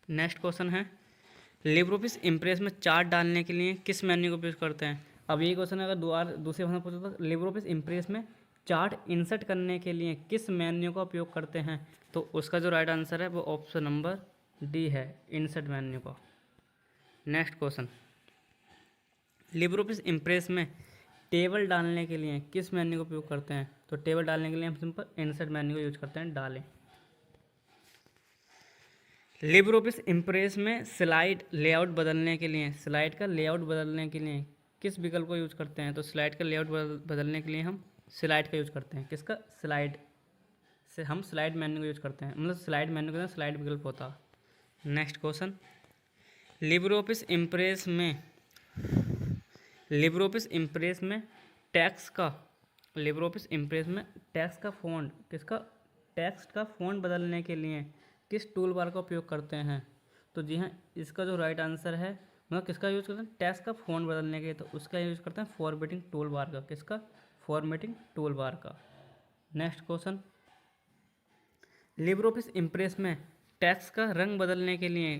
नेक्स्ट क्वेश्चन है लिब्रोऑफिस इम्प्रेस में चार्ट डालने के लिए किस मेन्यू का उपयोग करते हैं। अब ये क्वेश्चन अगर दूसरे भाषा में पूछा तो लिब्रोऑफिस इम्प्रेस में चार्ट इंसर्ट करने के लिए किस मेन्यू का उपयोग करते हैं, तो उसका जो राइट आंसर है वो ऑप्शन नंबर डी है, इंसर्ट मेन्यू का। नेक्स्ट क्वेश्चन, लिब्रोऑफिस इम्प्रेस में टेबल डालने के लिए किस मेन्यू का उपयोग करते हैं, तो टेबल डालने के लिए हम सिंपल इंसर्ट मेन्यू का यूज करते हैं, डालें। लिब्रोऑफिस इम्प्रेस में स्लाइड लेआउट बदलने के लिए, स्लाइड का लेआउट बदलने के लिए किस विकल्प को यूज करते हैं, तो स्लाइड का लेआउट बदलने के लिए हम स्लाइड का यूज करते हैं। किसका? स्लाइड से हम स्लाइड मेन्यू का यूज करते हैं, मतलब स्लाइड मेन्यू के अंदर स्लाइड विकल्प होता है। नेक्स्ट क्वेश्चन, लिब्रोऑफिस इम्प्रेस में टेक्स्ट का फ़ॉन्ट, किसका? टेक्स्ट का फ़ॉन्ट बदलने के लिए किस टूल बार का उपयोग करते हैं, तो जी हाँ, इसका जो राइट आंसर है मतलब किसका यूज़ करते हैं, टेक्स्ट का फ़ॉन्ट बदलने के लिए, तो उसका यूज़ करते हैं फॉर्मेटिंग टूल बार का। किसका? फॉर्मेटिंग टूल बार का। नेक्स्ट क्वेश्चन, लिब्रोऑफिस इम्प्रेस में टेक्स्ट का रंग बदलने के लिए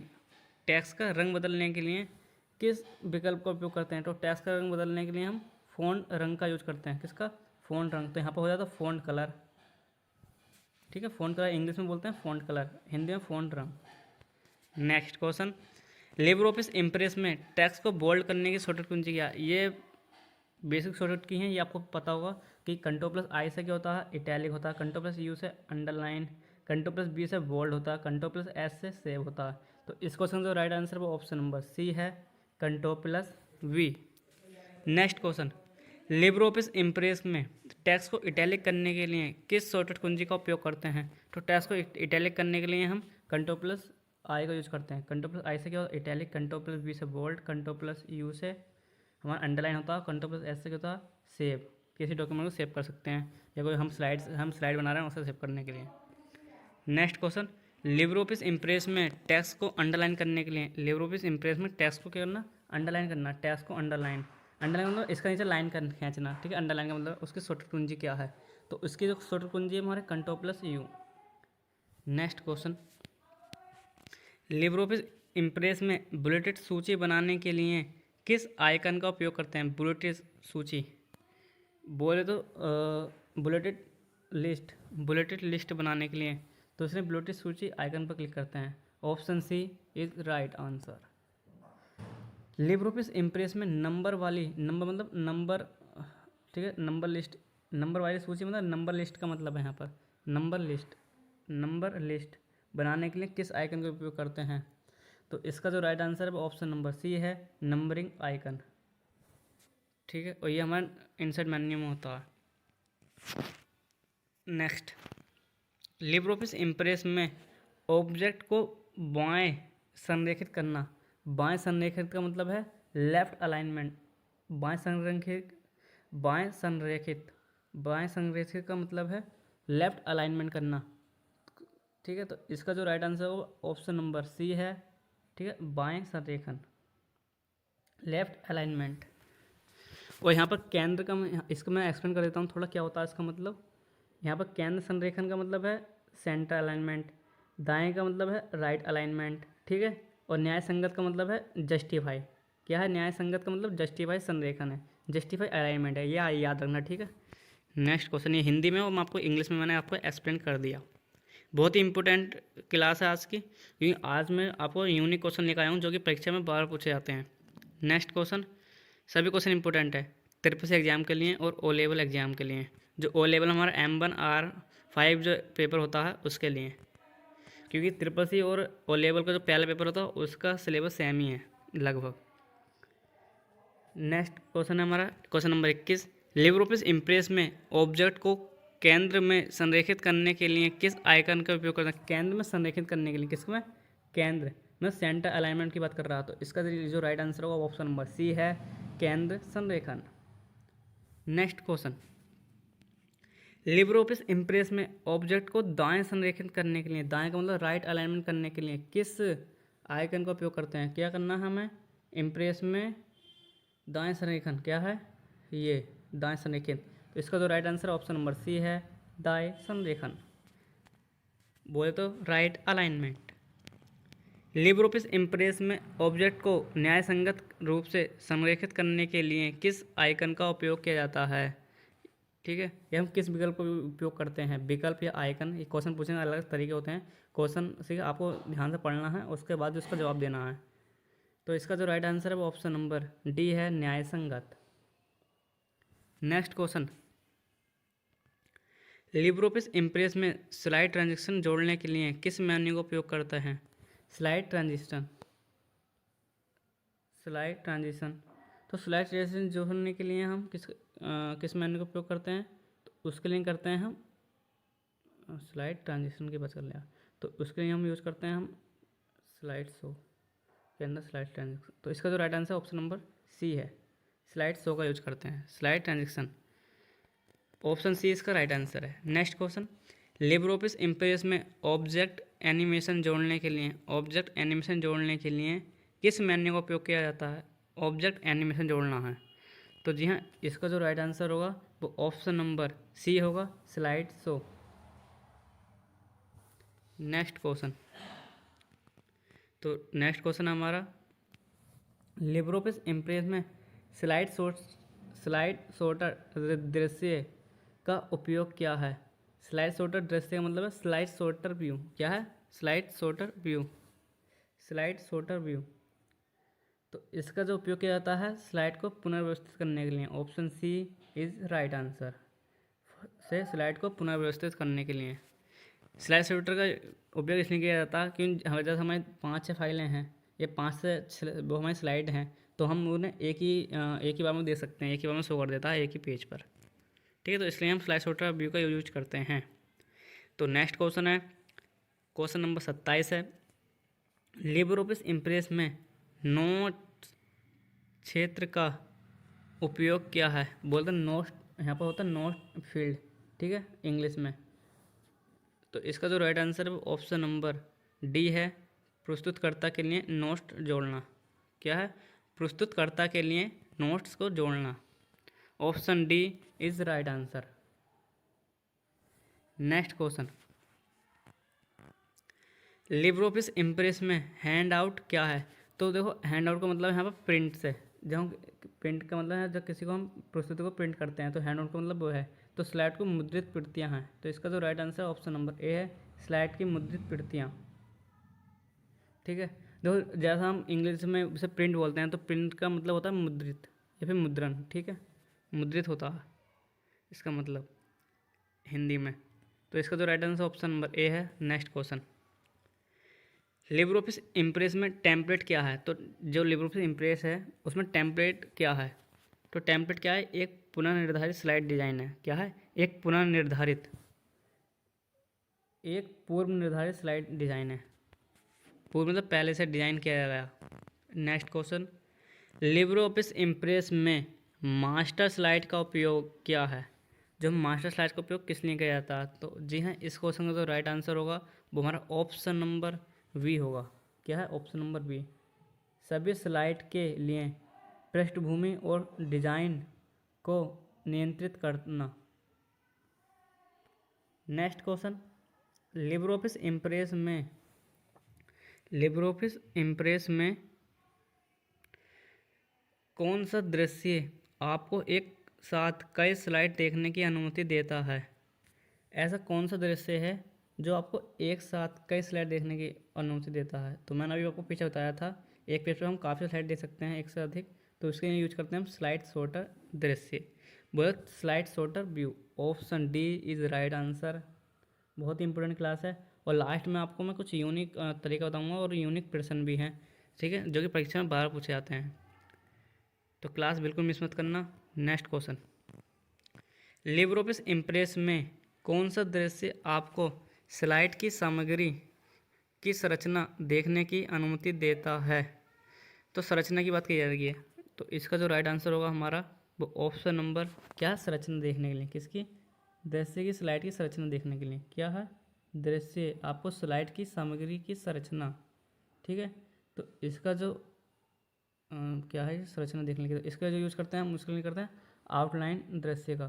किस विकल्प का उपयोग करते हैं, तो टेक्स्ट का रंग बदलने के लिए हम फ़ॉन्ट रंग का यूज करते हैं। किसका? फ़ॉन्ट रंग। तो यहाँ पर हो जाता है फ़ॉन्ट कलर, ठीक है। फ़ॉन्ट कलर इंग्लिश में बोलते हैं फ़ॉन्ट कलर, हिंदी में फ़ॉन्ट रंग। नेक्स्ट क्वेश्चन, लिब्रोऑफिस इम्प्रेस में टेक्स्ट को बोल्ड करने की शॉर्टकट कुंजी क्या है। ये बेसिक शॉर्टकट की हैं, ये आपको पता होगा कि Ctrl+I से क्या होता है, इटैलिक होता है, Ctrl+U से अंडरलाइन, Ctrl+V से बोल्ड होता है, Ctrl+S से सेव होता है। तो इस क्वेश्चन का राइट आंसर वो ऑप्शन नंबर सी है, Ctrl+V। नेक्स्ट क्वेश्चन, लिब्रोऑफिस इम्प्रेस में टेक्स्ट को इटैलिक करने के लिए किस शॉर्टकट कुंजी का उपयोग करते हैं, तो टेक्स्ट को इटैलिक करने के लिए हम Ctrl+I का यूज करते हैं। Ctrl+I से क्या होता है, इटैलिक, Ctrl+V से बोल्ड, Ctrl+U से हमारा अंडरलाइन होता है, Ctrl+S से क्या होता है, सेव। किसी डॉक्यूमेंट को सेव कर सकते हैं, या कोई हम स्लाइड बना रहे हैं उसे सेव करने के लिए। नेक्स्ट क्वेश्चन, लिब्रोऑफिस इम्प्रेस में टेक्स्ट को अंडरलाइन करने के लिए, लिब्रोऑफिस इम्प्रेस में टेक्स्ट को क्या करना, अंडरलाइन करना। टेक्स्ट को अंडरलाइन मतलब इसका नीचे लाइन कर खींचना, ठीक है। अंडरलाइन का मतलब उसकी शॉर्टकट कुंजी क्या है, तो उसकी जो शॉर्टकट कुंजी है हमारे Ctrl+U। नेक्स्ट क्वेश्चन, लिब्रोऑफिस इम्प्रेस में बुलेटेड सूची बनाने के लिए किस आइकन का उपयोग करते हैं। बुलेटेड सूची बोले तो बुलेटेड लिस्ट बनाने के लिए, तो इसमें बुलेटेड सूची आइकन पर क्लिक करते हैं। Option C is right answer. LibreOffice Impress में नंबर मतलब नंबर, ठीक है, नंबर वाली सूची मतलब नंबर लिस्ट का मतलब है यहाँ पर नंबर लिस्ट बनाने के लिए किस आइकन का उपयोग करते हैं, तो इसका जो राइट आंसर है वो ऑप्शन नंबर सी है, नंबरिंग आइकन, ठीक है। और ये हमारे इंसर्ट मेन्यू में होता है। नेक्स्ट, लिब्रोऑफिस इम्प्रेस में ऑब्जेक्ट को बाएं संरेखित करना। बाएं संरेखित का मतलब है लेफ्ट अलाइनमेंट। बाएं संरेखित का मतलब है लेफ्ट अलाइनमेंट करना, ठीक है। तो इसका जो राइट आंसर है वो ऑप्शन नंबर सी है, ठीक है, बाएं संरेखन, लेफ्ट अलाइनमेंट। और यहाँ पर केंद्र का इसको मैं एक्सप्लेन कर देता हूँ थोड़ा, क्या होता है इसका मतलब। यहाँ पर केंद्र संरेखन का मतलब है सेंटर अलाइनमेंट, दाएं का मतलब है राइट अलाइनमेंट, ठीक है। और न्याय संगत का मतलब है जस्टिफाई। क्या है न्याय संगत का मतलब? जस्टिफाई संरेखन है, जस्टिफाई अलाइनमेंट है, ये याद रखना, ठीक है। नेक्स्ट क्वेश्चन, ये हिंदी में और मैं आपको इंग्लिश में मैंने आपको एक्सप्लेन कर दिया। बहुत ही इंपॉर्टेंट क्लास है आज की, क्योंकि आज मैं आपको यूनिक क्वेश्चन लेकर आया हूँ जो कि परीक्षा में बार पूछे जाते हैं। नेक्स्ट क्वेश्चन, सभी क्वेश्चन इंपॉर्टेंट है त्रिपसी एग्जाम के लिए और ओ लेवल एग्जाम के लिए। जो ओ लेवल हमारा M1R5 जो पेपर होता है उसके लिए, क्योंकि त्रिपसी और ओ लेवल का जो पहला पेपर होता है उसका सिलेबस सेम ही है लगभग। नेक्स्ट क्वेश्चन है हमारा क्वेश्चन नंबर 21, लिब्रोऑफिस इम्प्रेस में ऑब्जेक्ट को केंद्र में संरेखित करने के लिए किस आइकन का उपयोग करते हैं। केंद्र में संरेखित करने के लिए किसमें? केंद्र में सेंटर अलाइनमेंट की बात कर रहा, तो इसका जो राइट आंसर होगा वो ऑप्शन नंबर सी है, केंद्र संरेखन। नेक्स्ट क्वेश्चन, लिब्रोऑफिस इम्प्रेस में ऑब्जेक्ट को दाएं संरेखित करने के लिए, दाएं का मतलब राइट अलाइनमेंट करने के लिए किस आइकन का उपयोग करते हैं। क्या करना है हमें इम्प्रेस में दाएं संरेखन, क्या है ये दाएं संरेखित, तो इसका जो right answer option number C है, दाएं संरेखन, बोले तो right alignment. Libre Office Impress में ऑब्जेक्ट को न्याय संगत रूप से संरेखित करने के लिए किस आइकन का उपयोग किया जाता है? ठीक है, ये हम किस विकल्प का उपयोग करते हैं, विकल्प या आइकन। ये क्वेश्चन पूछने के अलग अलग तरीके होते हैं, क्वेश्चन से आपको ध्यान से पढ़ना है, उसके बाद उसका जवाब देना है। तो इसका जो राइट आंसर है वो ऑप्शन नंबर डी है, न्याय संगत। Next question, Libre Office Impress में स्लाइड ट्रांजेक्शन जोड़ने के लिए किस मेन्यू का उपयोग करते हैं? Slide transition, slide transition. तो स्लाइड ट्रांजिशन जोड़ने के लिए हम किस मेन्यू का उपयोग करते हैं? तो उसके लिए करते हैं हम स्लाइड ट्रांजिशन की बात कर लिया, तो उसके लिए हम यूज़ करते हैं हम स्लाइड शो के अंदर स्लाइड ट्रांजिशन। तो इसका जो right answer option number C है, स्लाइड शो का यूज करते हैं, स्लाइड ट्रांजिशन, ऑप्शन सी इसका राइट आंसर है। Next question, Libre Office Impress में ऑब्जेक्ट एनिमेशन जोड़ने के लिए किस मेन्यू का उपयोग किया जाता है? ऑब्जेक्ट एनिमेशन जोड़ना है, तो जी हाँ, इसका जो राइट आंसर होगा वो ऑप्शन नंबर सी होगा, स्लाइड शो। नेक्स्ट क्वेश्चन, तो नेक्स्ट क्वेश्चन हमारा, लिब्रे ऑफिस इम्प्रेस में स्लाइड सॉर्टर दृश्य का उपयोग क्या है? स्लाइड सॉर्टर दृश्य का मतलब है स्लाइड सॉर्टर व्यू। क्या है? Slide sorter view, slide sorter view. तो इसका जो उपयोग किया जाता है स्लाइड को पुनर्व्यवस्थित करने के लिए, option C is right answer, से स्लाइड को पुनर्व्यवस्थित करने के लिए स्लाइड सॉर्टर का उपयोग इसलिए किया जाता है क्योंकि जैसे हमारी 5-6 फाइलें हैं, ये 5 से वो हमारी स्लाइड हैं, तो हम उन्हें एक ही बार में दे सकते हैं, एक ही बार में शो कर देता है एक ही पेज पर। ठीक है, तो इसलिए हम स्लाइड सॉर्टर व्यू का यूज करते हैं। तो नेक्स्ट क्वेश्चन है, क्वेश्चन नंबर 27 है, लिब्रे ऑफिस इम्प्रेस में नोट क्षेत्र का उपयोग क्या है? बोलते हैं नोट, यहाँ पर होता है नोट फील्ड, ठीक है, इंग्लिश में। तो इसका जो राइट आंसर है वो ऑप्शन नंबर डी है, प्रस्तुतकर्ता के लिए नोट्स जोड़ना। क्या है? प्रस्तुतकर्ता के लिए नोट्स को जोड़ना, option D is right answer. Next question, Libre Office Impress में हैंड आउट क्या है? तो देखो, हैंड आउट का मतलब यहाँ पर प्रिंट से, जब हम प्रिंट का मतलब है जब किसी को हम प्रस्तुति को प्रिंट करते हैं, तो हैंड आउट का मतलब वो है। तो स्लाइड को मुद्रित प्रतियाँ हैं, तो इसका जो right answer option number A है, स्लाइड की मुद्रित प्रतियाँ। ठीक है, देखो जैसा हम इंग्लिश में उसे प्रिंट बोलते हैं, तो प्रिंट का मतलब होता है मुद्रित या फिर मुद्रण। ठीक है, मुद्रित होता है इसका मतलब हिंदी में। तो इसका जो right answer option number A है। Next question, Libre Office Impress में टेम्पलेट क्या है? तो जो लिब्रे ऑफिस इम्प्रेस है उसमें टेम्पलेट क्या है? तो टेम्पलेट क्या है? एक पुनर्निर्धारित स्लाइड डिजाइन है। क्या है? एक पुनर्निर्धारित, एक पूर्व निर्धारित स्लाइड डिजाइन है। पूर्व मतलब पहले से डिजाइन किया गया। Next question, Libre Office Impress में मास्टर स्लाइड का उपयोग क्या है? जो मास्टर स्लाइड का उपयोग किस लिए किया जाता है? तो जी हाँ, इस क्वेश्चन का जो राइट आंसर होगा वो हमारा ऑप्शन नंबर वी होगा। क्या है? ऑप्शन नंबर वी, सभी स्लाइड के लिए पृष्ठभूमि और डिजाइन को नियंत्रित करना। Next question, Libre Office Impress में कौन सा दृश्य आपको एक साथ कई स्लाइड देखने की अनुमति देता है? ऐसा कौन सा दृश्य है जो आपको एक साथ कई स्लाइड देखने की अनुमति देता है? तो मैंने अभी आपको पीछे बताया था, एक पेज पर हम काफ़ी स्लाइड देख सकते हैं, एक से अधिक, तो उसके लिए यूज करते हैं हम स्लाइड सॉर्टर दृश्य, बोले slide sorter view. Option D is right answer. बहुत ही इंपॉर्टेंट क्लास है, और लास्ट में आपको मैं कुछ यूनिक तरीका बताऊंगा और यूनिक प्रश्न भी हैं, ठीक है, जो कि परीक्षा में बार पूछे जाते हैं, तो क्लास बिल्कुल मिस मत करना। Next question, Libre Office Impress में कौन सा दृश्य आपको स्लाइड की सामग्री की संरचना देखने की अनुमति देता है? तो संरचना की बात की जा रही है, तो इसका जो राइट आंसर होगा हमारा वो ऑप्शन नंबर क्या है? संरचना देखने के लिए। किसकी? दृश्य की, स्लाइड की संरचना देखने के लिए। क्या है? दृश्य आपको स्लाइड की सामग्री की संरचना, ठीक है, तो इसका जो क्या है? संरचना देखने के लिए इसका जो यूज़ करते हैं हम, उसके लिए करते हैं आउटलाइन दृश्य का,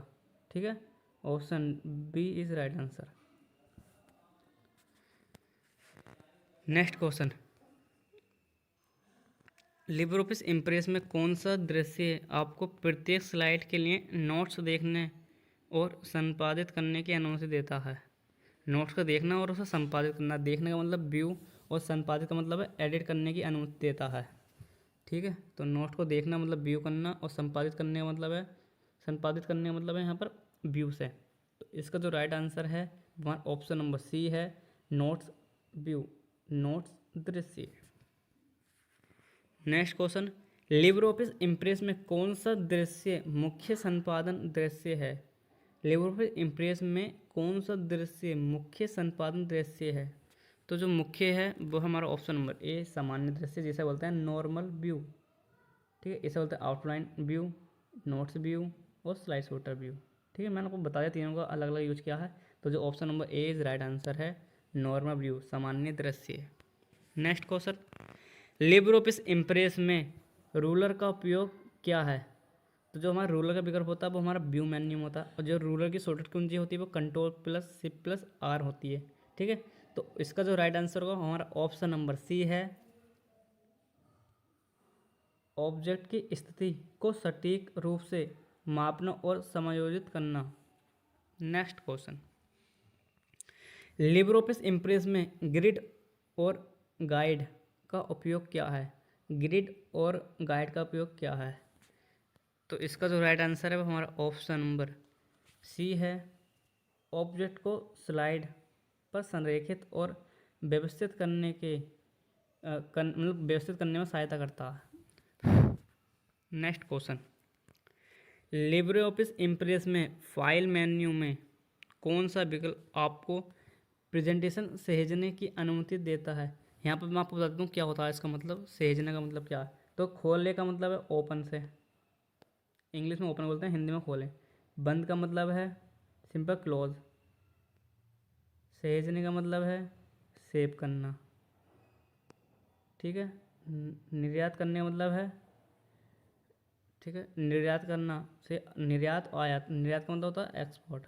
ठीक है, option B is right answer. Next question, Libre Office Impress में कौन सा दृश्य आपको प्रत्येक स्लाइड के लिए नोट्स देखने और संपादित करने की अनुमति देता है? नोट्स को देखना और उसे संपादित करना, देखने का मतलब व्यू और संपादित का मतलब है एडिट करने की अनुमति देता है। ठीक है, तो नोट को देखना मतलब व्यू करना और संपादित करने का मतलब है, संपादित करने का मतलब है यहाँ पर व्यू से। तो इसका जो राइट आंसर है वहाँ ऑप्शन नंबर सी है, नोट्स व्यू, नोट्स दृश्य। Next question, Libre Office Impress में कौन सा दृश्य मुख्य संपादन दृश्य है? लिबर ऑफिस इम्प्रेस में कौन सा दृश्य मुख्य संपादन दृश्य है? तो जो मुख्य है वो हमारा ऑप्शन नंबर ए, सामान्य दृश्य, जिसे बोलते हैं नॉर्मल व्यू। ठीक है, इसे बोलते हैं आउटलाइन व्यू, नोट्स व्यू और स्लाइड शॉटर व्यू। ठीक है, मैंने आपको बता दिया तीनों का अलग अलग यूज किया है। तो जो option number A is right answer है, नॉर्मल व्यू, सामान्य दृश्य। Next question, Libre Office Impress में रूलर का उपयोग क्या है? तो जो हमारा रूलर का विकल्प होता है वो हमारा व्यू मेन्यू होता है, और जो रूलर की शॉर्टकट कुंजी होती है वो control plus shift plus R होती है। ठीक है, तो इसका जो राइट आंसर होगा हमारा ऑप्शन नंबर सी है, ऑब्जेक्ट की स्थिति को सटीक रूप से मापना और समायोजित करना। Next question, Libre Office Impress में ग्रिड और गाइड का उपयोग क्या है? ग्रिड और गाइड का उपयोग क्या है? तो इसका जो राइट आंसर है वो हमारा ऑप्शन नंबर सी है, ऑब्जेक्ट को स्लाइड पर संरेखित और व्यवस्थित करने के मतलब व्यवस्थित करने में सहायता करता है। Next question, Libre Office Impress में फाइल मेन्यू में कौन सा विकल्प आपको प्रेजेंटेशन सहेजने की अनुमति देता है? यहाँ पर मैं आपको बता दूँ क्या होता है इसका मतलब, सहेजने का मतलब क्या है। तो खोलने का मतलब है ओपन से, इंग्लिश में ओपन बोलते हैं, हिंदी में खोलें। बंद का मतलब है सिंपल क्लोज। सहेजने का मतलब है सेव करना। ठीक है, निर्यात करने का मतलब है, ठीक है, निर्यात करना से निर्यात और आयात, निर्यात का मतलब होता है एक्सपोर्ट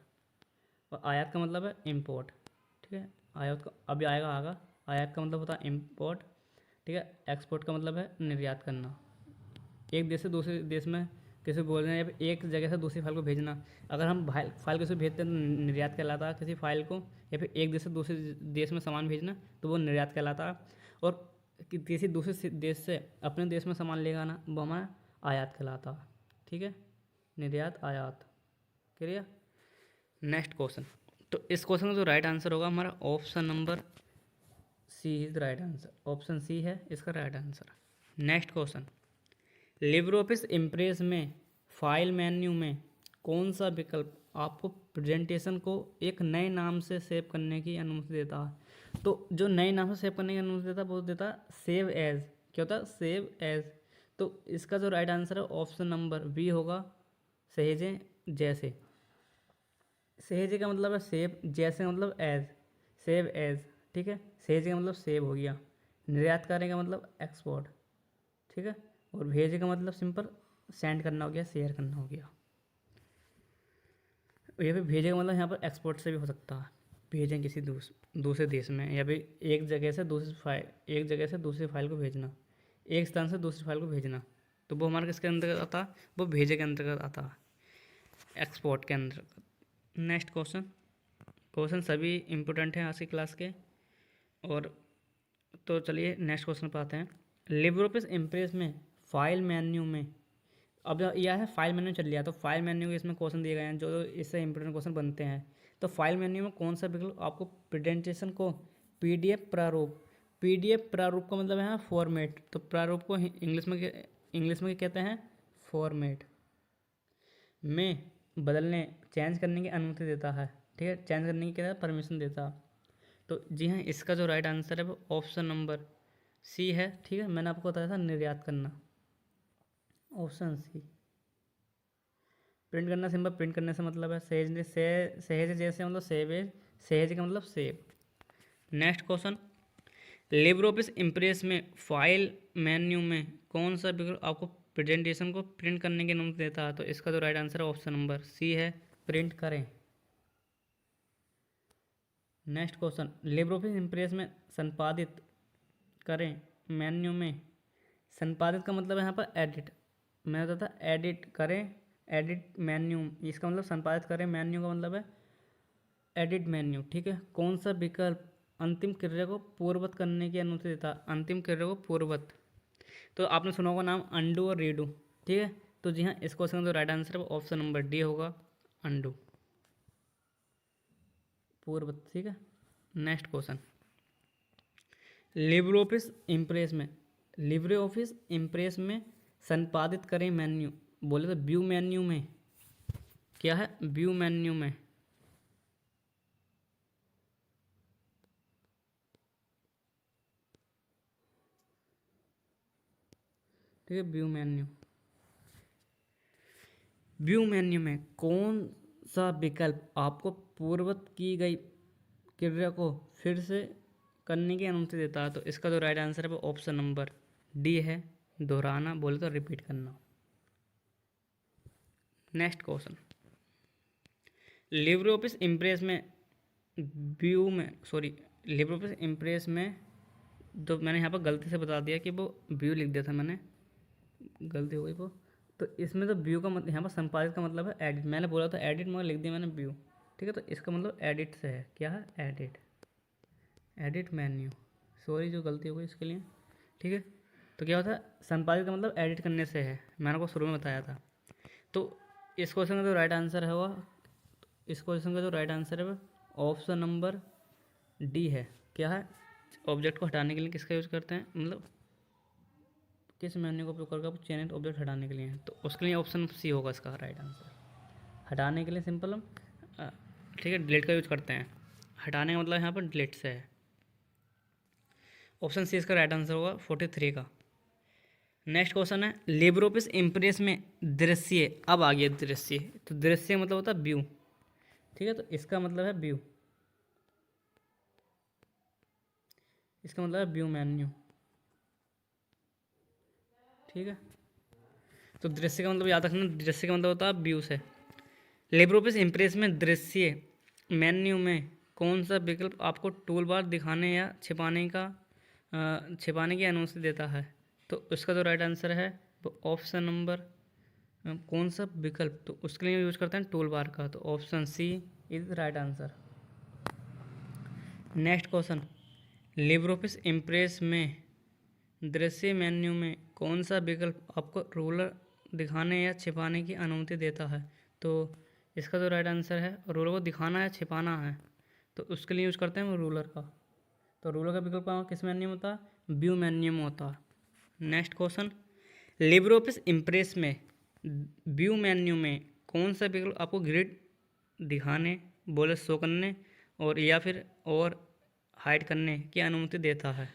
और आयात का मतलब है इंपोर्ट। ठीक है, आयात का अभी आएगा, आयात का मतलब होता है इंपोर्ट। ठीक है, एक्सपोर्ट का मतलब है निर्यात करना, एक देश से दूसरे देश में किसी को बोलना या फिर एक जगह से दूसरी फाइल को भेजना। अगर हम फाइल किसी को भेजते हैं तो निर्यात कहलाता है किसी फाइल को, या फिर एक देश से दूसरे देश में सामान भेजना तो वो निर्यात कहलाता है, और किसी दूसरे देश से अपने देश में सामान लेकर आना वो हमारा आयात कहलाता है। ठीक है, निर्यात आयात, क्लियर। नेक्स्ट क्वेश्चन, तो इस क्वेश्चन का जो राइट आंसर होगा हमारा option number C is right answer, option C है इसका right answer. Next question, Libre Office Impress में फाइल मेन्यू में कौन सा विकल्प आपको प्रेजेंटेशन को एक नए नाम से सेव करने की अनुमति देता है? तो जो नए नाम से सेव करने की अनुमति देता है वो देता है सेव एज। क्या होता है? Save as. तो इसका जो राइट आंसर है ऑप्शन नंबर बी होगा, सहेजें जैसे। सहेजे का मतलब है सेव, जैसे का मतलब एज, सेव एज। ठीक है, सहेजे का मतलब सेव हो गया, निर्यात करने का मतलब एक्सपोर्ट। ठीक है, और भेजे का मतलब सिंपल सेंड करना हो गया, शेयर करना हो गया। या फिर भेजे का मतलब यहाँ पर एक्सपोर्ट से भी हो सकता है, भेजें किसी दूसरे देश में, या फिर एक जगह से दूसरी फाइल को भेजना, एक स्थान से दूसरी फाइल को भेजना, तो वो हमारे किसके अंतर्गत आता है? वो भेजे के अंतर्गत आता है, एक्सपोर्ट के अंतर्गत। नेक्स्ट क्वेश्चन सभी इम्पोर्टेंट हैं आज की क्लास के। और तो चलिए नेक्स्ट क्वेश्चन पर आते हैं। लिबर ऑफिस इम्प्रेस में फाइल मेन्यू में, अब यह है फाइल मेन्यू चल लिया, तो फाइल मेन्यू के इसमें क्वेश्चन दिए गए हैं जो इससे इंपॉर्टेंट क्वेश्चन बनते हैं। तो फाइल मेन्यू में कौन सा विकल्प आपको प्रेजेंटेशन को पीडीएफ प्रारूप का मतलब है फॉर्मेट, तो प्रारूप को इंग्लिश में क्या कहते हैं? फॉर्मेट में बदलने, चेंज करने की अनुमति देता है। ठीक है, चेंज करने की क्या परमिशन देता है। तो जी हाँ, इसका जो राइट आंसर है वो ऑप्शन नंबर सी है। ठीक है, मैंने आपको बताया था निर्यात करना, ऑप्शन सी। प्रिंट करना सिंपल, प्रिंट करने से मतलब है सहेज जैसे मतलब सेवेज, सहेज का मतलब save. Next question, Libre Office Impress में फाइल मेन्यू में कौन सा विकल्प आपको प्रेजेंटेशन को प्रिंट करने की अनुमति देता है? तो इसका जो राइट आंसर है ऑप्शन नंबर सी है, प्रिंट करें। Next question, Libre Office Impress में संपादित करें मेन्यू में। संपादित का मतलब है यहाँ पर एडिट, मैं बताता था एडिट करें, एडिट मेन्यू, इसका मतलब संपादित करें मेन्यू का मतलब है एडिट मेन्यू। ठीक है, कौन सा विकल्प अंतिम क्रिया को पूर्ववत करने की अनुमति देता है? अंतिम क्रिया को पूर्ववत, तो आपने सुना होगा नाम अंडू और रीडू। ठीक है, तो जी हाँ, इस क्वेश्चन का जो राइट आंसर है वो ऑप्शन नंबर डी होगा, अंडू, पूर्ववत। ठीक है, next question, Libre Office Impress में, लिब्रे ऑफिस इम्प्रेस में संपादित करें मेन्यू, बोले तो व्यू मेन्यू में, क्या है व्यू मेन्यू में, ठीक है, व्यू मेन्यू, व्यू मेन्यू में कौन सा विकल्प आपको पूर्ववत की गई क्रिया को फिर से करने की अनुमति देता है? तो इसका जो राइट आंसर है वो ऑप्शन नंबर डी है, दोहराना, बोले तो रिपीट करना। Next question, Libre Office Impress में व्यू में, सॉरी, लिब्रे ऑफिस इम्प्रेस में, तो मैंने यहाँ पर गलती से बता दिया कि वो व्यू लिख दिया था, मैंने गलती हो गई वो। तो इसमें तो व्यू का मतलब यहाँ पर संपादित का मतलब है एडिट, मैंने बोला था एडिट मगर लिख दिया मैंने व्यू। ठीक है, तो इसका मतलब एडिट से है, क्या है एडिट, एडिट मेन्यू, सॉरी जो गलती हो गई इसके लिए। ठीक है, तो क्या होता है संपादित का मतलब एडिट करने से है, मैंने आपको शुरू में बताया था। तो इस क्वेश्चन का जो राइट आंसर है वह, इस क्वेश्चन का जो राइट आंसर है वह ऑप्शन नंबर डी है, क्या है ऑब्जेक्ट को हटाने के लिए किसका यूज़ करते हैं, मतलब किस मेन्यू का उपयोग करके आप चयनित ऑब्जेक्ट हटाने के लिए हैं, तो उसके लिए ऑप्शन सी होगा इसका राइट आंसर। हटाने के लिए सिंपल हम ठीक है डिलीट का यूज करते हैं, हटाने का मतलब यहाँ पर डिलीट से है। ऑप्शन सी इसका राइट आंसर होगा 43 का। नेक्स्ट क्वेश्चन है, लिब्रे ऑफिस इम्प्रेस में दृश्य, अब आ गया दृश्य, तो दृश्य मतलब होता है व्यू। ठीक है, तो इसका मतलब है व्यू, इसका मतलब है व्यू मेन्यू। ठीक है, तो दृश्य का मतलब याद रखना, दृश्य का मतलब होता है व्यू से। लिब्रे ऑफिस इम्प्रेस में दृश्य मेन्यू में कौन सा विकल्प आपको टूल बार दिखाने या छिपाने की अनुमति देता है? तो उसका जो राइट आंसर है वो ऑप्शन नंबर, कौन सा विकल्प, तो उसके लिए यूज करते हैं टूल बार का, तो option C is right answer. Next question, Libre Office Impress में दृश्य मेन्यू में कौन सा विकल्प आपको रूलर दिखाने या छिपाने की अनुमति देता है? तो इसका जो राइट आंसर है रूलर को दिखाना या छिपाना है, तो उसके लिए यूज करते हैं रूलर का, तो रूलर का विकल्प किस मेन्यू में होता है? व्यू मेन्यू में होता है। Next question, Libre Office Impress में व्यू मेन्यू में कौन सा विकल्प आपको ग्रिड दिखाने, बोले शो करने और या फिर और हाइड करने की अनुमति देता है?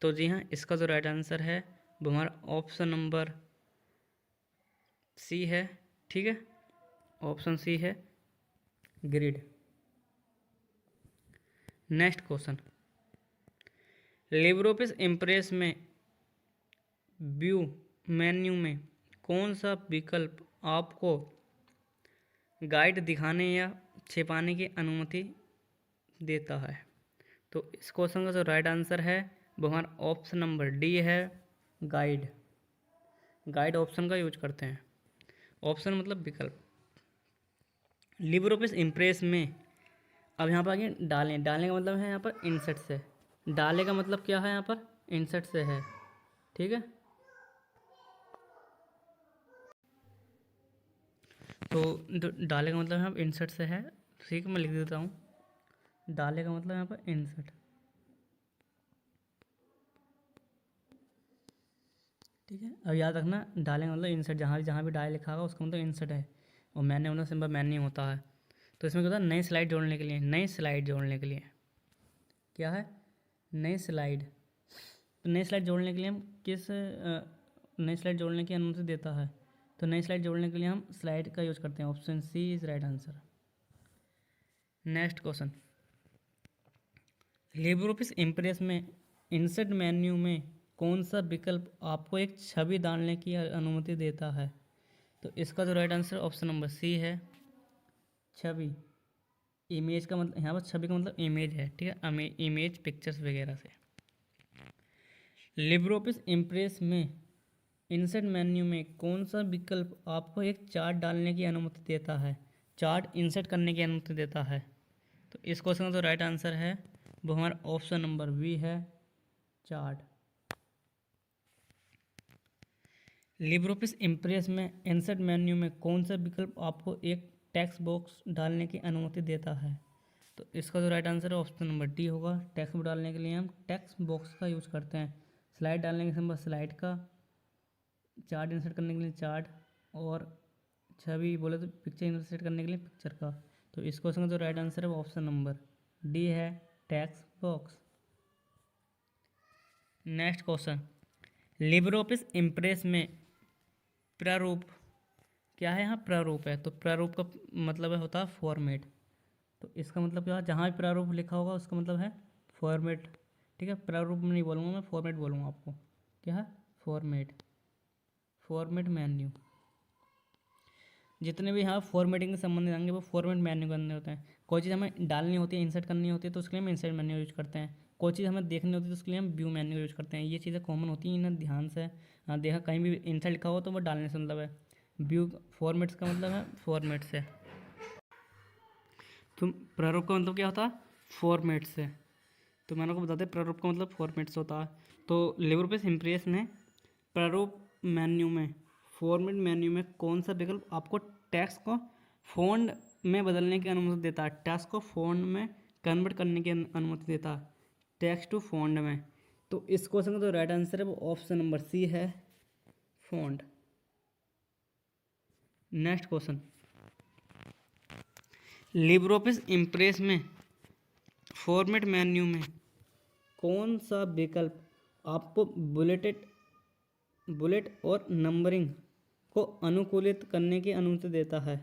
तो जी हाँ, इसका जो राइट आंसर है वो हमारा ऑप्शन नंबर सी है। ठीक है, ऑप्शन सी है grid. Next question, Libre Office Impress में व्यू मेन्यू में कौन सा विकल्प आपको गाइड दिखाने या छिपाने की अनुमति देता है? तो इस क्वेश्चन का जो राइट आंसर है वो हमारा ऑप्शन नंबर डी है, गाइड। गाइड ऑप्शन का यूज करते हैं, ऑप्शन मतलब विकल्प। लिब्रे ऑफिस इम्प्रेस में, अब यहाँ पर आगे डालें, डालने का मतलब है यहाँ पर इंसर्ट से, डाले का मतलब क्या है यहाँ पर इंसर्ट से है। ठीक है, तो डाले का मतलब यहाँ पर इंसर्ट से है। ठीक है, मैं लिख देता हूँ, डाले का मतलब यहाँ पर इंसर्ट। ठीक है, अब याद रखना डाले का मतलब इंसर्ट, जहाँ जहाँ भी डाले लिखा होगा उसका मतलब इंसर्ट है, और मैंने मतलब सिंपल मैन्यू होता है। तो इसमें क्या होता है नई स्लाइड जोड़ने के लिए, नई स्लाइड जोड़ने के लिए क्या है नई स्लाइड, तो नई स्लाइड जोड़ने के लिए हम किस नई स्लाइड जोड़ने की अनुमति देता है? तो नई स्लाइड जोड़ने के लिए हम स्लाइड का यूज करते हैं, option C is right answer. Next question, Libre Office Impress में इंसर्ट मेन्यू में कौन सा विकल्प आपको एक छवि डालने की अनुमति देता है? तो इसका जो right answer option number C है, छवि, इमेज का मतलब यहाँ पर छवि का मतलब इमेज है, ठीक है, इमेज पिक्चर्स वगैरह से। लिब्रे ऑफिस इम्प्रेस में इंसर्ट मेन्यू में कौन सा विकल्प आपको एक चार्ट डालने की अनुमति देता है, चार्ट इंसर्ट करने की अनुमति देता है? तो इस क्वेश्चन का जो राइट आंसर है वो हमारा ऑप्शन नंबर बी है, चार्ट। लिब्रे ऑफिस इम्प्रेस में इंसर्ट मेन्यू में कौन सा विकल्प आपको एक टेक्स्ट बॉक्स डालने की अनुमति देता है? तो इसका जो राइट आंसर है ऑप्शन नंबर डी होगा। टेक्स्ट बुक डालने के लिए हम टेक्स्ट बॉक्स का यूज करते हैं, स्लाइड डालने के समय स्लाइड का, चार्ट इंसर्ट करने के लिए चार्ट, और छवि बोले तो पिक्चर इंसर्ट करने के लिए पिक्चर का। तो इस क्वेश्चन का जो राइट आंसर है वो ऑप्शन नंबर डी है, text box. Next question, Libre Office Impress में प्रारूप क्या है? यहाँ प्रारूप है, तो प्रारूप का मतलब है होता है फॉर्मेट। तो इसका मतलब क्या है, जहाँ भी प्रारूप लिखा होगा उसका मतलब है फॉर्मेट, ठीक है। प्रारूप में नहीं बोलूँगा मैं, फॉर्मेट बोलूँगा आपको। क्या है? Format, format menu. जितने भी यहाँ फॉर्मेटिंग से संबंधित आएंगे वो फॉर्मेट मेन्यू के अंदर होते हैं। कोई चीज़ हमें डालनी होती है, इंसर्ट करनी होती है, तो उसके लिए हम इंसर्ट मेन्यू यूज करते हैं। कोई चीज़ हमें देखनी होती है तो उसके लिए हम व्यू मेन्यू यूज करते हैं। ये चीज़ें कॉमन होती हैं, इन्हें ध्यान से देखा, कहीं भी इंसर्ट लिखा हो तो वो डालने से मतलब है। व्यू फॉर्मेट्स का मतलब है फॉर्मेट से। तो प्रारूप का मतलब क्या होता है? फॉर्मेट से। तो मैंने आपको बताते प्रारूप का मतलब फॉर्मेट से होता है। तो लिब्रे ऑफिस इम्प्रेस में प्रारूप मेन्यू में, फॉर्मेट मेन्यू में कौन सा विकल्प आपको टेक्स्ट को फॉन्ट में बदलने की अनुमति देता है, टेक्स्ट को फॉन्ट में कन्वर्ट करने की अनुमति देता है, टेक्स्ट टू फॉन्ट में? तो इस क्वेश्चन का जो राइट आंसर है वो ऑप्शन नंबर सी है, font. Next question, Libre Office Impress में फॉर्मेट मेन्यू में कौन सा विकल्प आपको बुलेट और नंबरिंग को अनुकूलित करने की अनुमति देता है?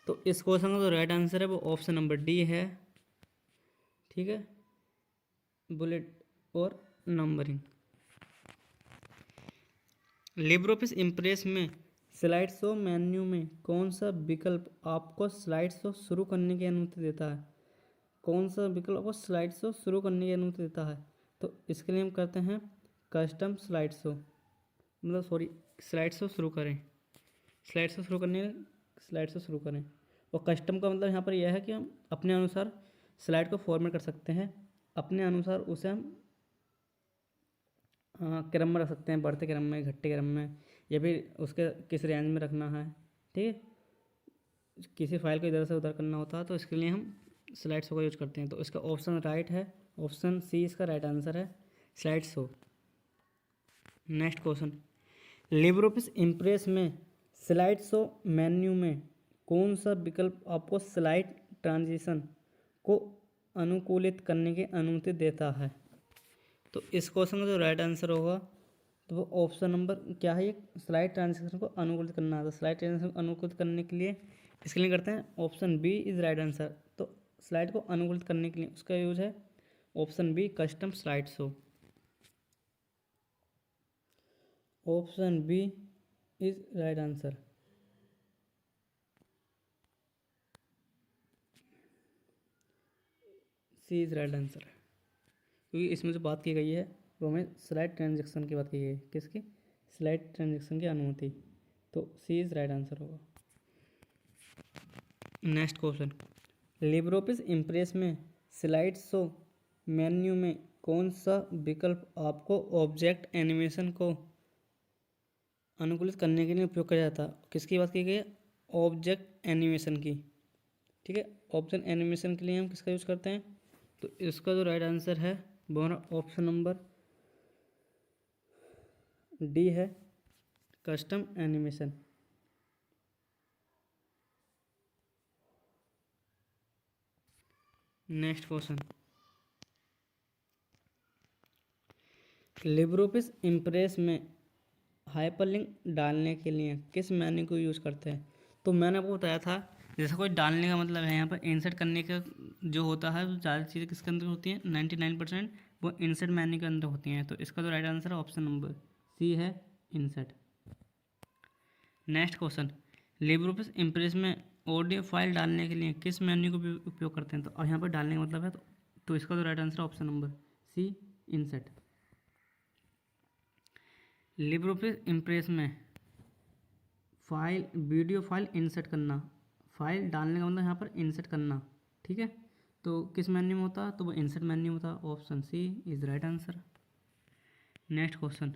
तो इस क्वेश्चन का जो राइट आंसर है वो ऑप्शन नंबर डी है, ठीक है, बुलेट और नंबरिंग। लिब्रे ऑफिस इम्प्रेस में स्लाइड शो मेन्यू में कौन सा विकल्प आपको स्लाइड शो शुरू करने की अनुमति देता है? कौन सा विकल्प आपको स्लाइड शो शुरू करने की अनुमति देता है? तो इसके लिए हम करते हैं कस्टम स्लाइड शो, मतलब स्लाइड शो शुरू करें, स्लाइड शो शुरू करने स्लाइड शो शुरू करें। और कस्टम का मतलब यहाँ पर यह है कि हम अपने अनुसार स्लाइड को फॉर्मेट कर सकते हैं, अपने अनुसार उसे हम क्रम में रख सकते हैं, बढ़ते क्रम में, घटते क्रम में, या फिर उसके किस रेंज में रखना है, ठीक है। किसी फाइल को इधर से उधर करना होता है तो इसके लिए हम स्लाइड शो का यूज करते हैं। तो इसका ऑप्शन राइट है, ऑप्शन सी इसका राइट आंसर है, slide show. Next question, Libre Office Impress में स्लाइड शो मेन्यू में कौन सा विकल्प आपको स्लाइड ट्रांजिशन को अनुकूलित करने की अनुमति देता है? तो इस क्वेश्चन का जो राइट आंसर होगा तो वो ऑप्शन नंबर क्या है, ये स्लाइड ट्रांजिशन को अनुकूलित करना है। तो स्लाइड ट्रांजिशन अनुकूलित करने के लिए इसके लिए करते हैं option B is right answer. तो स्लाइड को अनुकूलित करने के लिए उसका यूज है option B, custom slide show. Option B is right answer. C is right answer, क्योंकि इसमें जो बात की गई है वो हमें स्लाइड ट्रांजेक्शन की बात की गई है। किसकी? स्लाइड ट्रांजेक्शन की अनुमति। तो सी इज राइट आंसर होगा। Next question, Libre Office Impress में स्लाइड शो मेन्यू में कौन सा विकल्प आपको ऑब्जेक्ट एनिमेशन को अनुकूलित करने के लिए उपयोग किया जाता है? किसकी बात की गई है? ऑब्जेक्ट एनिमेशन की, ठीक है। ऑब्जेक्ट एनिमेशन के लिए हम किसका यूज करते हैं? तो इसका जो राइट आंसर है वो हमारा ऑप्शन नंबर डी है, custom animation. Next question, Libre Office Impress में हाइपरलिंक डालने के लिए किस मेन्यू को यूज़ करते हैं? तो मैंने आपको बताया था, जैसा कोई डालने का मतलब है यहाँ पर इंसर्ट करने का जो होता है, ज़्यादा चीज़ें किसके अंदर होती हैं? 99% वो इंसर्ट मेन्यू के अंदर होती हैं। तो इसका जो राइट आंसर है ऑप्शन नंबर सी है, insert. Next question, Libre Office Impress में ऑडियो फाइल डालने के लिए किस मेन्यू का उपयोग करते हैं? तो अब यहाँ पर डालने का मतलब है, तो इसका तो right answer option number C, insert. Libre Office Impress में फाइल, वीडियो फाइल इंसर्ट करना, फाइल डालने का मतलब यहाँ पर इंसर्ट करना, ठीक है। तो किस मेन्यू में होता है? तो वो इंसर्ट मेन्यू होता है, option C is right answer. Next question,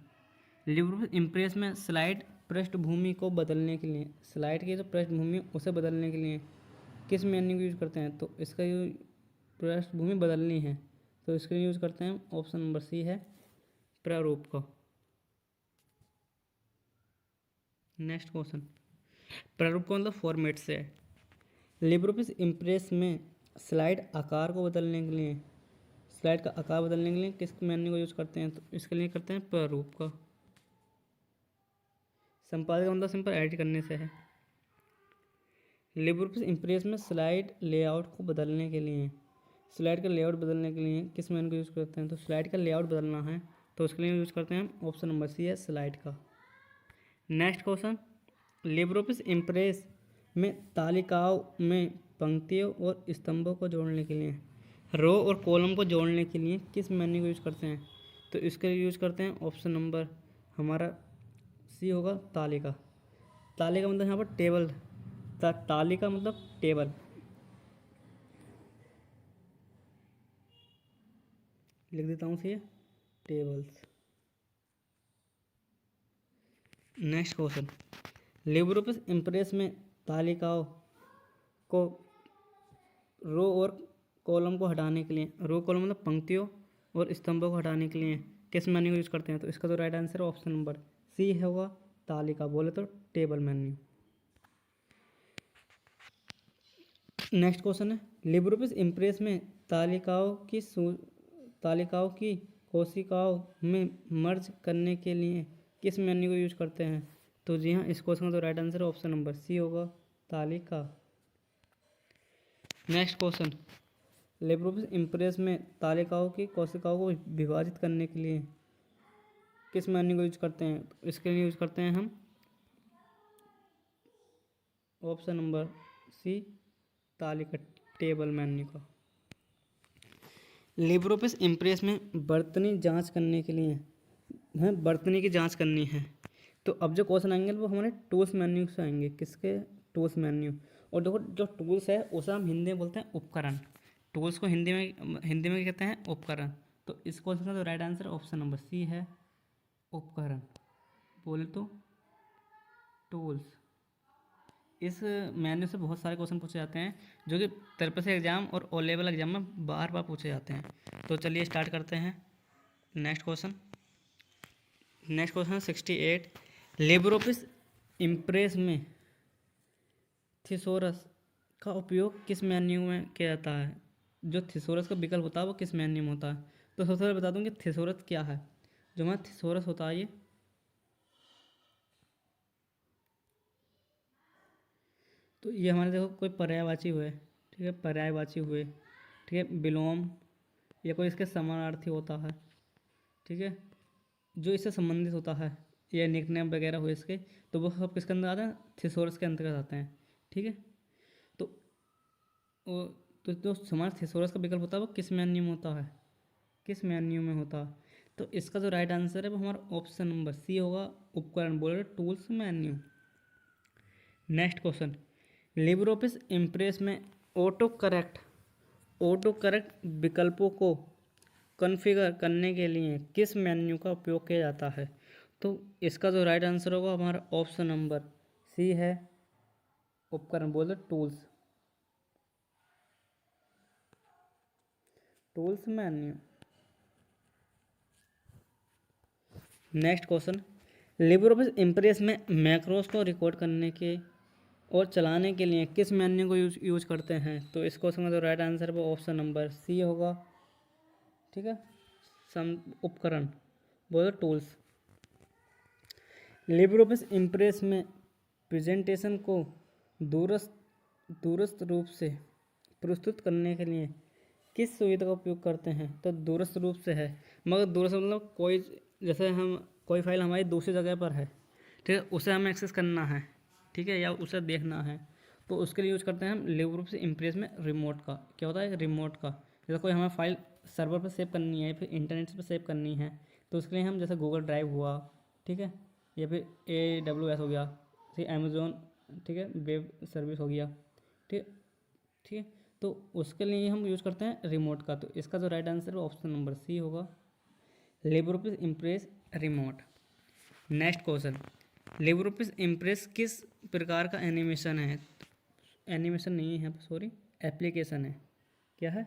Libre Office Impress में स्लाइड पृष्ठभूमि को बदलने के लिए, स्लाइड की जो पृष्ठभूमि उसे बदलने के लिए किस मेन्यू का यूज करते हैं? तो इसका यूज, पृष्ठभूमि बदलनी है तो इसका यूज करते हैं, ऑप्शन नंबर सी है, प्रारूप का। नेक्स्ट क्वेश्चन, प्रारूप का मतलब फॉर्मेट से है। लिब्रे ऑफिस इम्प्रेस में स्लाइड आकार को बदलने के लिए, स्लाइड का आकार बदलने के लिए किस मेन्यू का यूज करते हैं? तो इसके लिए करते हैं प्रारूप का। संपादक का मतलब सिंपल एडिट करने से है। लिब्रे ऑफिस इम्प्रेस में स्लाइड लेआउट को बदलने के लिए, स्लाइड का लेआउट बदलने के लिए किस मेन्यू का यूज़ करते हैं? तो स्लाइड का लेआउट बदलना है तो उसके लिए यूज़ करते हैं, ऑप्शन नंबर सी है, स्लाइड का। Next question, Libre Office Impress में तालिकाओं में पंक्तियों और स्तंभों को जोड़ने के लिए, रो और कॉलम को जोड़ने के लिए किस मेन्यू को यूज़ करते हैं? तो इसके लिए यूज़ करते हैं, ऑप्शन नंबर हमारा सी होगा, तालिका। तालिका मतलब यहाँ पर टेबल, तालिका मतलब टेबल। लिख देता हूँ C, tables. Next question, Libre Office Impress में तालिकाओं को, रो और कॉलम को हटाने के लिए, रो कॉलम मतलब पंक्तियों और स्तंभों को हटाने के लिए किस मेन्यू को यूज़ करते हैं? तो इसका तो right answer option number C है, होगा तालिका, बोले तो टेबल मेन्यू। नेक्स्ट क्वेश्चन है, लिब्रे ऑफिस इम्प्रेस में तालिकाओं की कोशिकाओं में मर्ज करने के लिए किस मेन्यू को यूज करते हैं? तो जी हाँ, इस क्वेश्चन का तो right answer option number C होगा, तालिका। Next question, Libre Office Impress में तालिकाओं की कोशिकाओं को विभाजित करने के लिए किस मेन्यू को यूज करते हैं? तो इसके लिए यूज करते हैं हम, ऑप्शन नंबर सी, तालिका, टेबल मेन्यू का। लिब्रे ऑफिस इम्प्रेस में बर्तनी जांच करने के लिए, हमें बर्तनी की जांच करनी है तो अब जो क्वेश्चन आएंगे वो हमारे टूल्स मेन्यू से आएंगे। किसके? Tools menu. और देखो, जो टूल्स है उसे हम हिंदी में बोलते हैं उपकरण। टूल्स को हिंदी में क्या कहते हैं? उपकरण। तो इस क्वेश्चन का तो right answer option number C है, उपकरण, बोले तो टूल्स। इस मेन्यू से बहुत सारे क्वेश्चन पूछे जाते हैं जो कि त्रिपल एग्जाम और ओ लेवल एग्जाम में बार बार पूछे जाते हैं। तो चलिए स्टार्ट करते हैं। Next question 68, Libre Office Impress में थिसोरस का उपयोग किस मेन्यू में किया जाता है? जो थिसोरस का विकल्प होता है वो किस मेन्यू में होता है? तो सबसे पहले बता दूं कि थिसोरस क्या है। जो हमारा थिसोरस होता है, ये तो ये हमारे देखो कोई पर्यायवाची हुए, ठीक है, पर्यायवाची हुए, ठीक है, विलोम या कोई इसके समानार्थी होता है, ठीक है, जो इससे संबंधित होता है, या निकनेम वगैरह हुए इसके, तो वो सब किसके अंदर आते हैं? थिसोरस के अंतर्गत आते हैं, ठीक है। तो वो, तो जो हमारा थिसोरस का विकल्प होता है वो किस मेन्यू में होता है? किस मेन्यू में होता है? तो इसका जो राइट आंसर है वो हमारा ऑप्शन नंबर सी होगा, उपकरण, बोले tools menu. Next question, Libre Office Impress में ऑटो करेक्ट विकल्पों को कॉन्फ़िगर करने के लिए किस मेन्यू का उपयोग किया जाता है? तो इसका जो राइट आंसर होगा हमारा ऑप्शन नंबर सी है, उपकरण, बोले tools menu. Next question, Libre Office Impress में मैक्रोस को रिकॉर्ड करने के और चलाने के लिए किस मेन्यू को यूज करते हैं? तो इस क्वेश्चन का जो राइट आंसर है वो ऑप्शन नंबर सी होगा, ठीक है, उपकरण, बोलो टूल्स। लिब्रे ऑफिस इम्प्रेस में प्रेजेंटेशन को दूरस्थ रूप से प्रस्तुत करने के लिए किस सुविधा का उपयोग करते हैं? तो दूरस्थ रूप से है, मगर दूरस्थ मतलब कोई, जैसे हम कोई फाइल हमारी दूसरी जगह पर है, ठीक है, उसे हमें एक्सेस करना है, ठीक है, या उसे देखना है, तो उसके लिए यूज़ करते हैं हम लिब्रे ऑफिस इम्प्रेस में रिमोट का। क्या होता है रिमोट का, जैसे कोई हमें फाइल सर्वर पर सेव करनी है, फिर इंटरनेट पर सेव करनी है, तो उसके लिए हम जैसे गूगल ड्राइव हुआ, ठीक है, या फिर AWS हो गया, फिर अमेज़ोन, ठीक है, वेब सर्विस हो गया, ठीक ठीक है, तो उसके लिए हम यूज़ करते हैं रिमोट का। तो इसका जो राइट आंसर है वो ऑप्शन नंबर सी होगा, Libre Office impress remote. Next question, Libre Office impress किस प्रकार का एनिमेशन है? एनिमेशन नहीं है, सॉरी, एप्लीकेशन है। क्या है,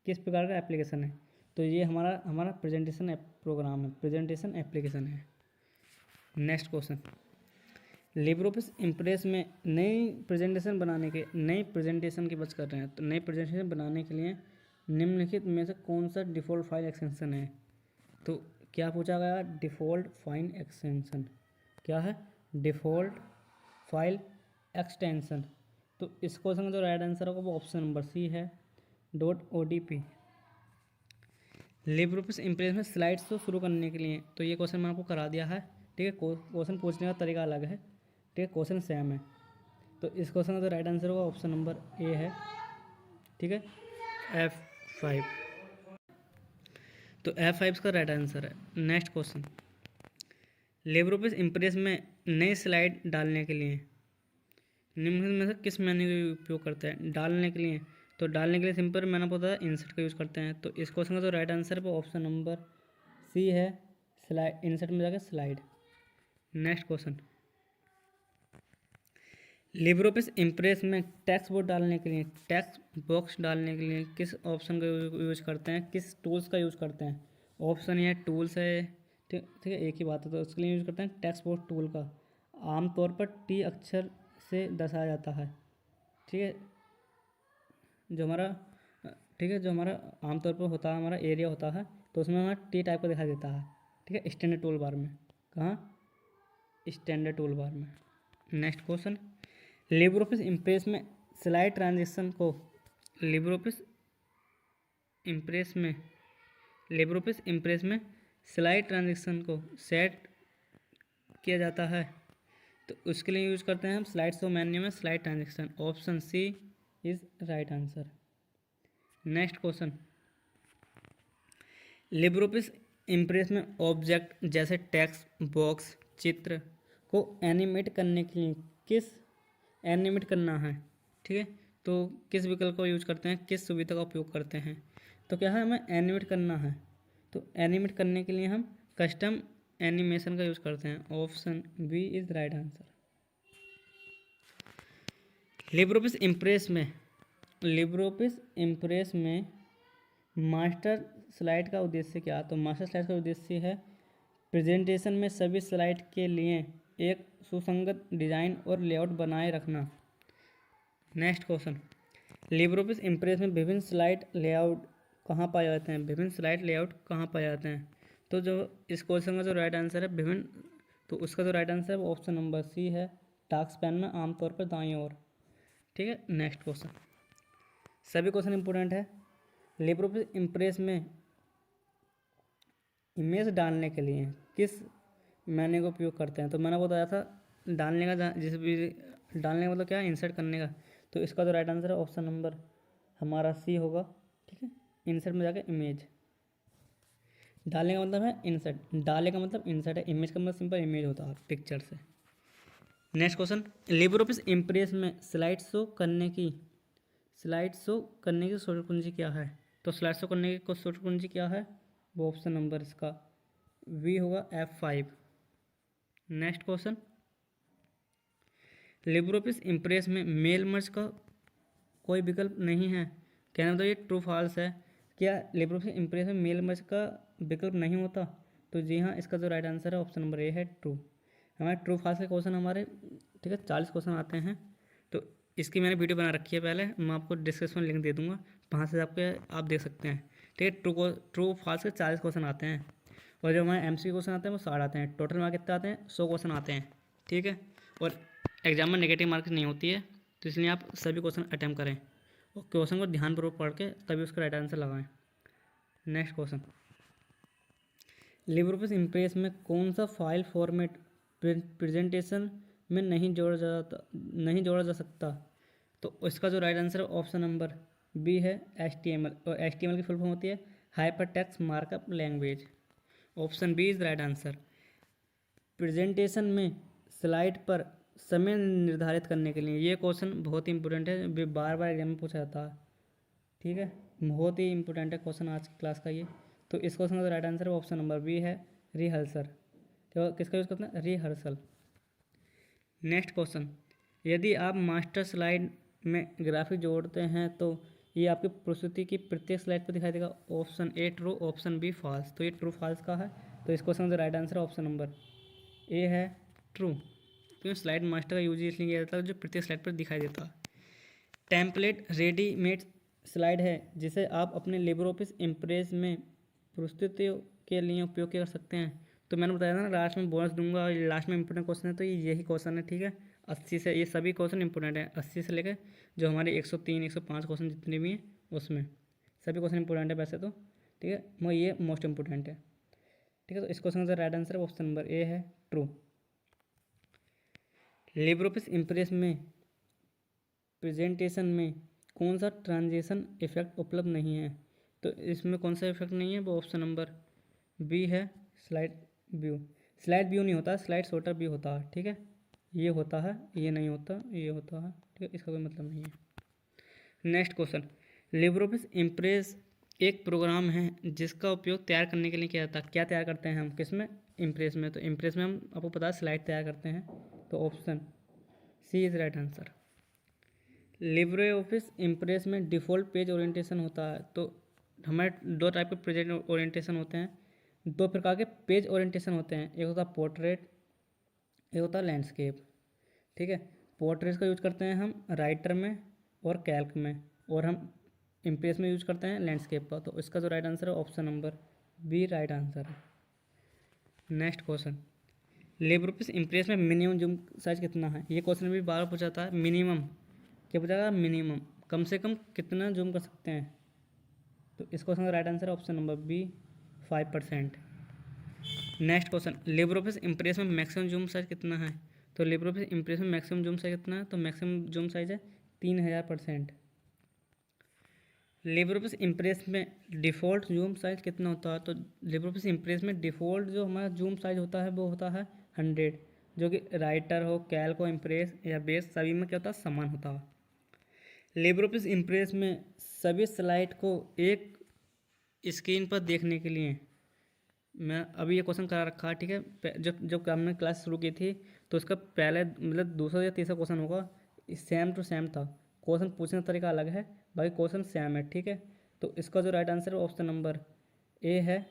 किस प्रकार का एप्लीकेशन है? तो ये हमारा हमारा प्रेजेंटेशन प्रोग्राम है, प्रेजेंटेशन एप्लीकेशन है। Next question, Libre Office Impress में नई प्रेजेंटेशन की बात कर रहे हैं, तो नई प्रेजेंटेशन बनाने के लिए निम्नलिखित में से कौन सा डिफ़ॉल्ट फाइल एक्सटेंशन है? तो क्या पूछा गया, डिफ़ॉल्ट फाइल एक्सटेंशन क्या है, डिफ़ॉल्ट फाइल एक्सटेंशन। तो इस क्वेश्चन का जो राइट आंसर होगा वो ऑप्शन नंबर सी है, .odp। लिब्रे ऑफिस इम्प्रेस में स्लाइड्स को शुरू करने के लिए, तो ये क्वेश्चन मैंने आपको करा दिया है, ठीक है, क्वेश्चन पूछने का तरीका अलग है, ठीक है, क्वेश्चन सेम है। तो इस क्वेश्चन का जो राइट आंसर होगा ऑप्शन नंबर ए है, ठीक है, F5। तो F5 का राइट आंसर है। Next question, Libre Office Impress में नई स्लाइड डालने के लिए निम्न में से किस मेन्यू का उपयोग करते हैं? डालने के लिए, तो डालने के लिए सिंपल मैंने बताया इंसर्ट का यूज़ करते हैं। तो इस क्वेश्चन का जो राइट आंसर है वो ऑप्शन नंबर सी है, स्लाइड, इंसर्ट में जाकर slide. Next question, Libre Office Impress में टेक्स्ट बॉक्स डालने के लिए, टेक्स्ट बॉक्स डालने के लिए किस ऑप्शन का यूज करते हैं, किस टूल्स का यूज़ करते हैं? ऑप्शन ये टूल्स है, ठीक ठीक है, एक ही बात है, तो उसके लिए यूज़ करते हैं टेक्स्ट बॉक्स टूल का। आमतौर पर टी अक्षर से दर्शाया जाता है, ठीक है, जो हमारा, ठीक है, जो हमारा आमतौर पर होता है, हमारा एरिया होता है, तो उसमें हमारा टी टाइप का दिखाई देता है, ठीक है, स्टैंडर्ड टूल बार में। कहाँ, स्टैंडर्ड टूल बार में। Next question, Libre Office Impress में स्लाइड ट्रांजिशन को, लिब्रे ऑफिस इम्प्रेस में लिब्रे ऑफिस इम्प्रेस में स्लाइड ट्रांजिशन को सेट किया जाता है, तो उसके लिए यूज़ करते हैं हम स्लाइड शो मेन्यू में slide transition. Option C is right answer. Next question, Libre Office Impress में ऑब्जेक्ट जैसे टेक्स्ट बॉक्स, चित्र को एनिमेट करने के लिए किस एनिमेट करना है, ठीक है, तो किस विकल्प का यूज करते हैं, किस सुविधा का उपयोग करते हैं? तो क्या है, हमें एनिमेट करना है, तो एनिमेट करने के लिए हम कस्टम एनिमेशन का यूज करते हैं। Option B is right answer. Libre Office Impress में मास्टर स्लाइड का उद्देश्य क्या? तो मास्टर स्लाइड का उद्देश्य है प्रेजेंटेशन में सभी स्लाइड के लिए एक सुसंगत डिजाइन और लेआउट बनाए रखना। Next question, Libre Office Impress में विभिन्न स्लाइड लेआउट कहाँ पाए जाते हैं? विभिन्न स्लाइड लेआउट कहाँ पाए जाते हैं? तो जो इस क्वेश्चन का जो राइट आंसर है विभिन्न, तो उसका जो राइट आंसर है वो ऑप्शन नंबर सी है, टास्क पैन में आमतौर पर दाईं ओर, ठीक है। नेक्स्ट क्वेश्चन, सभी क्वेश्चन इंपॉर्टेंट है। लिब्रे ऑफिस इम्प्रेस में इमेज डालने के लिए किस मेन्यू का उपयोग करते हैं? तो मैंने बताया था डालने का, जिस भी डालने का मतलब क्या है, इंसर्ट करने का। तो इसका जो राइट आंसर है ऑप्शन नंबर हमारा सी होगा, ठीक है, इंसर्ट में जाकर इमेज। डालने का मतलब है इंसर्ट, डालने का मतलब इंसर्ट है, इमेज का मतलब सिंपल इमेज होता है पिक्चर से। Next question, Libre Office Impress में स्लाइड शो करने की शॉर्ट कुंजी क्या है? तो स्लाइड शो करने की शॉर्ट कुंजी क्या है? वो ऑप्शन नंबर इसका वी होगा, F5। Next question, Libre Office Impress में मेल मर्ज का कोई विकल्प नहीं है, कहना तो ये ट्रू फॉल्स है। क्या लिब्रे ऑफिस इम्प्रेस में मेल मर्ज का विकल्प नहीं होता? तो जी हाँ, इसका जो राइट आंसर है ऑप्शन नंबर ए है, ट्रू। हमारे ट्रू फॉल्स के क्वेश्चन हमारे, ठीक है, 40 क्वेश्चन आते हैं। तो इसकी मैंने वीडियो बना रखी है पहले, मैं आपको डिस्क्रिप्शन में लिंक दे दूंगा, वहाँ से आप देख सकते हैं, ठीक है। ट्रू फॉल्स के 40 क्वेश्चन आते हैं, और जो हमारे MCQ क्वेश्चन आते हैं वो 60 आते हैं। टोटल मार्क कितने आते हैं? 100 क्वेश्चन आते हैं, ठीक है। और एग्जाम में नेगेटिव मार्क्स नहीं होती है, तो इसलिए आप सभी क्वेश्चन अटैम्प्ट करें और क्वेश्चन को ध्यानपूर्वक पढ़ के तभी उसका राइट आंसर लगाएं। Next question, Libre Office Impress में कौन सा फाइल फॉर्मेट प्रेजेंटेशन में नहीं जोड़ा जा सकता? तो इसका जो राइट आंसर है ऑप्शन नंबर बी है HTML, और HTML की फुल फॉर्म होती है hyper text markup language. Option B is right answer. Presentation में स्लाइड पर समय निर्धारित करने के लिए, ये क्वेश्चन बहुत ही इंपॉर्टेंट है, बार बार एग्जाम में पूछा जाता है, ठीक है, बहुत ही इंपॉर्टेंट है क्वेश्चन आज की क्लास का ये। तो इस क्वेश्चन का right answer option number B है रिहर्सल। तो किसका यूज़ करते हैं? रिहर्सल। नेक्स्ट क्वेश्चन, यदि आप मास्टर स्लाइड में ग्राफिक जोड़ते हैं तो ये आपकी प्रस्तुति की प्रत्येक स्लाइड पर दिखाई देगा। Option A true, option B false. तो ये ट्रू फॉल्स का है, तो इस क्वेश्चन का right answer option number A है ट्रू, क्योंकि स्लाइड मास्टर का यूज इसलिए किया जाता है जो प्रत्येक स्लाइड पर दिखाई देता है। टेम्पलेट रेडीमेड स्लाइड है जिसे आप अपने लिबर ऑफिस इम्प्रेस में प्रस्तुतियों के लिए उपयोग कर सकते हैं। तो मैंने बताया था ना लास्ट में बोनस दूंगा, और लास्ट में इंपॉर्टेंट क्वेश्चन है, तो ये यही क्वेश्चन है, ठीक है। 80 से, ये सभी क्वेश्चन इंपॉर्टेंट है, 80 से लेकर जो हमारे 103 105 क्वेश्चन जितने भी हैं उसमें सभी क्वेश्चन इंपॉर्टेंट है वैसे तो, ठीक है, मगर ये मोस्ट इंपॉर्टेंट है, ठीक है। तो इस क्वेश्चन का right answer option number A है ट्रू। लिबर ऑफिस इम्प्रेस में प्रेजेंटेशन में कौन सा ट्रांजिशन इफेक्ट उपलब्ध नहीं है? तो इसमें कौन सा इफेक्ट नहीं है? वो ऑप्शन नंबर बी है स्लाइड व्यू। स्लाइड व्यू नहीं होता, स्लाइड शॉर्टर व्यू होता है, ठीक है। ये होता है, ये नहीं होता, ये होता है, ठीक है, इसका कोई मतलब नहीं है। Next question, Libre Office impress एक प्रोग्राम है जिसका उपयोग तैयार करने के लिए किया जाता है। क्या तैयार करते हैं हम किस में? इम्प्रेस में। तो इम्प्रेस में हम, आपको पता है, स्लाइड तैयार करते हैं, तो option C is right answer. Libre Office Impress में डिफ़ॉल्ट पेज ओरिएंटेशन होता है। तो हमारे दो टाइप के पेज ओरिएंटेशन होते हैं, दो प्रकार के पेज ओरिएंटेशन होते हैं, एक होता है पोर्ट्रेट, एक होता है लैंडस्केप, ठीक है। पोर्ट्रेट का यूज करते हैं हम राइटर में और कैल्क में, और हम इम्प्रेस में यूज करते हैं लैंडस्केप का। तो इसका जो राइट आंसर है option number B right answer है। Next question, Libre Office Impress में मिनिमम जूम साइज कितना है? ये क्वेश्चन भी बार पूछा था। मिनिमम क्या पूछा? मिनिमम कम से कम कितना जूम कर सकते हैं? तो इस क्वेश्चन का right answer option number B 5%। Next question, Libre Office Impress में मैक्सिमम जूम साइज कितना है? तो लिब्रे ऑफिस इम्प्रेस में मैक्सिमम जूम साइज कितना है? तो मैक्सिमम जूम साइज है 3000%। लिब्रे ऑफिस इम्प्रेस में डिफ़ॉल्ट जूम साइज कितना होता है? तो लिब्रे ऑफिस इम्प्रेस में डिफ़ॉल्ट जो हमारा जूम साइज होता है वो होता है 100, जो कि राइटर हो, कैल्क हो, इम्प्रेस या बेस सभी में क्या होता है? समान होता है। लिब्रे ऑफिस इम्प्रेस में सभी स्लाइड को एक स्क्रीन पर देखने के लिए, मैं अभी ये क्वेश्चन करा रखा है, ठीक है। जब जब हमने क्लास शुरू की थी तो उसका पहले मतलब दूसरा या तीसरा क्वेश्चन होगा, सेम टू सेम था, क्वेश्चन पूछने का तरीका अलग है, बाकी क्वेश्चन सेम है, ठीक है। तो इसका जो राइट आंसर है ऑप्शन नंबर ए है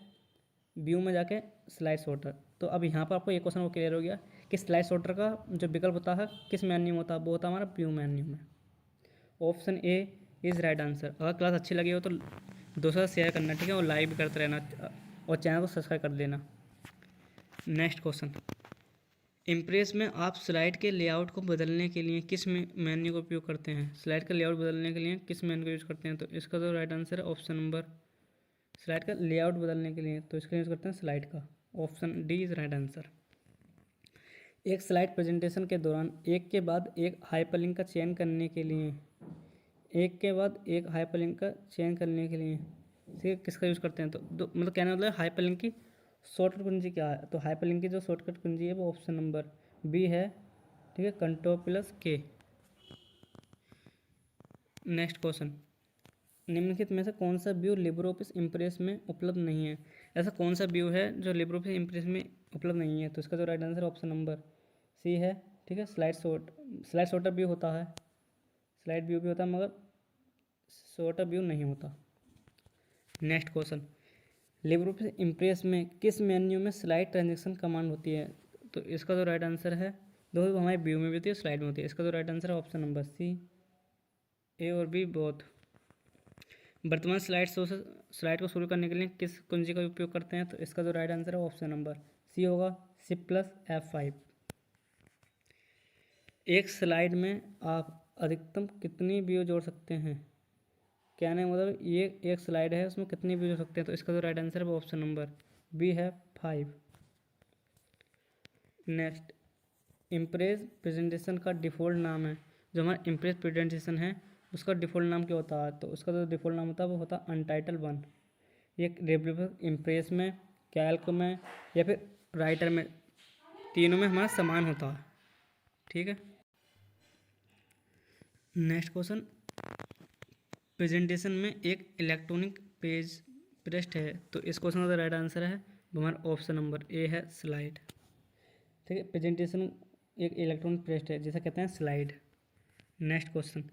व्यू में जाके स्लाइड सॉर्टर। तो अब यहाँ पर आपको ये क्वेश्चन वो क्लियर हो गया कि स्लाइड सॉर्टर का जो विकल्प होता है किस मेन्यू में होता है, वो होता है हमारा व्यू मेन्यू में। Option A is right answer. अगर क्लास अच्छी लगी हो तो दूसरा शेयर करना, ठीक है, और लाइक भी करते रहना, और चैनल को सब्सक्राइब कर देना। नेक्स्ट क्वेश्चन, इम्प्रेस में आप स्लाइड के लेआउट को बदलने के लिए किस मेन्यू का उपयोग करते हैं? स्लाइड का लेआउट बदलने के लिए किस मेन्यू का यूज़ करते हैं? तो इसका जो राइट आंसर है ऑप्शन नंबर, स्लाइड का लेआउट बदलने के लिए तो इसका यूज़ करते हैं स्लाइड का, option D is right answer. एक स्लाइड प्रेजेंटेशन के दौरान एक के बाद एक हाइपरलिंक का चयन करने के लिए, एक के बाद एक हाइपरलिंक का चयन करने के लिए ठीक है किसका यूज़ करते हैं? तो मतलब कहने का मतलब हाइपरलिंक की शॉर्टकट कुंजी क्या है? तो हाइपरलिंक की जो शॉर्टकट कुंजी है वो ऑप्शन नंबर बी है, ठीक है, Ctrl+K। नेक्स्ट क्वेश्चन, निम्नलिखित में से कौन सा व्यू लिब्रे ऑफिस इम्प्रेस में उपलब्ध नहीं है? ऐसा कौन सा व्यू है जो लिब्रे ऑफिस इम्प्रेस में उपलब्ध नहीं है? तो इसका जो right answer option number C है, ठीक है, स्लाइड शॉर्टर व्यू होता है, स्लाइड व्यू भी होता है मगर शॉर्टर व्यू नहीं होता। Next question, Libre Office Impress में किस मेन्यू में स्लाइड ट्रांजेक्शन कमांड होती है? तो इसका जो राइट आंसर है, दोस्तों हमारे व्यू में भी होती है, स्लाइड में होती है। इसका जो राइट आंसर है ऑप्शन नंबर सी, ए और बी बोथ। वर्तमान स्लाइड को शुरू करने के लिए किस कुंजी का उपयोग करते हैं? तो इसका जो राइट आंसर है ऑप्शन नंबर सी होगा, Shift+F5। एक स्लाइड में आप अधिकतम कितनी व्यू जोड़ सकते हैं? कहने का मतलब ये एक स्लाइड है उसमें कितनी व्यू जोड़ सकते हैं? तो इसका जो राइट आंसर है वो ऑप्शन नंबर बी है 5। नेक्स्ट, इम्प्रेस प्रेजेंटेशन का डिफ़ॉल्ट नाम है जो हमारा इम्प्रेस प्रेजेंटेशन है उसका डिफ़ॉल्ट नाम क्या होता है, तो उसका जो डिफ़ॉल्ट नाम होता है वो होता है अनटाइटल 1। ये डेवलपर इम्प्रेस में, कैल्क में या फिर राइटर में, तीनों में हमारा समान होता है। ठीक है। नेक्स्ट क्वेश्चन, प्रेजेंटेशन में एक इलेक्ट्रॉनिक पेज पृष्ठ है, तो इस क्वेश्चन का राइट आंसर है वो हमारा ऑप्शन नंबर ए है, स्लाइड। ठीक है, प्रेजेंटेशन एक इलेक्ट्रॉनिक पृष्ठ है जिसे कहते हैं स्लाइड। नेक्स्ट क्वेश्चन,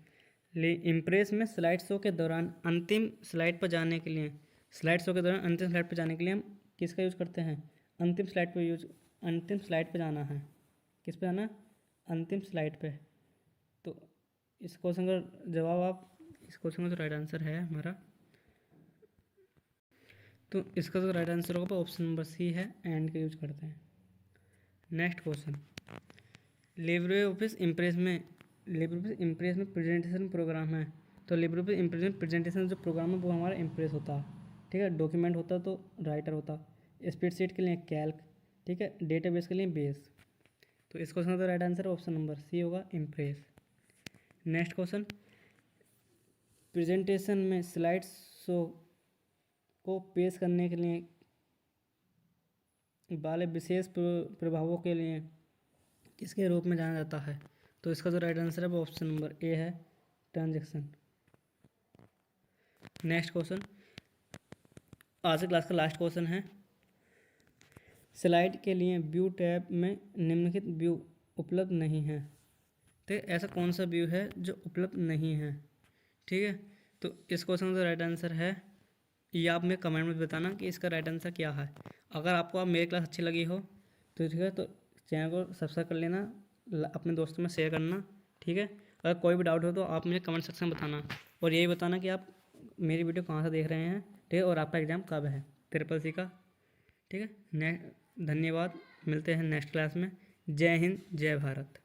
इम्प्रेस में स्लाइड शो के दौरान अंतिम स्लाइड पर जाने के लिए हम किसका यूज करते हैं? अंतिम स्लाइड पर जाना है। किस पे जाना? अंतिम स्लाइड पे। तो इस क्वेश्चन का जवाब इस क्वेश्चन का जो राइट आंसर है हमारा, तो इसका जो राइट आंसर होगा ऑप्शन नंबर सी है, एंड का यूज करते हैं। Next question, Libre Office Impress में प्रेजेंटेशन प्रोग्राम है, तो लिब्रे ऑफिस इम्प्रेस में प्रेजेंटेशन जो प्रोग्राम है वो हमारा इम्प्रेस होता है। ठीक है, डॉक्यूमेंट होता तो राइटर होता, स्प्रेडशीट के लिए कैल्क, ठीक है, डेटाबेस के लिए बेस। तो इस क्वेश्चन का right answer option number C होगा, इम्प्रेस। नेक्स्ट क्वेश्चन, प्रेजेंटेशन में स्लाइड शो को पेश करने के लिए वाले विशेष प्रभावों के लिए किसके रूप में जाना जाता है? तो इसका जो राइट आंसर है वो ऑप्शन नंबर ए है, ट्रांजैक्शन। नेक्स्ट क्वेश्चन, आज की क्लास का लास्ट क्वेश्चन है, स्लाइड के लिए व्यू टैब में निम्नलिखित व्यू उपलब्ध नहीं है। तो ऐसा कौन सा व्यू है जो उपलब्ध नहीं है? ठीक है, तो इस क्वेश्चन का राइट आंसर है, ये आप मेरे कमेंट में बताना कि इसका राइट आंसर क्या है। अगर आपको मेरी क्लास अच्छी लगी हो तो ठीक है, तो चैनल को सब्सक्राइब कर लेना, अपने दोस्तों में शेयर करना। ठीक है, अगर कोई भी डाउट हो तो आप मुझे कमेंट सेक्शन में बताना, और यही बताना कि आप मेरी वीडियो कहाँ से देख रहे हैं। ठीक है, और आपका एग्ज़ाम कब है CCC का। ठीक है, धन्यवाद, मिलते हैं नेक्स्ट क्लास में। जय हिंद, जय भारत।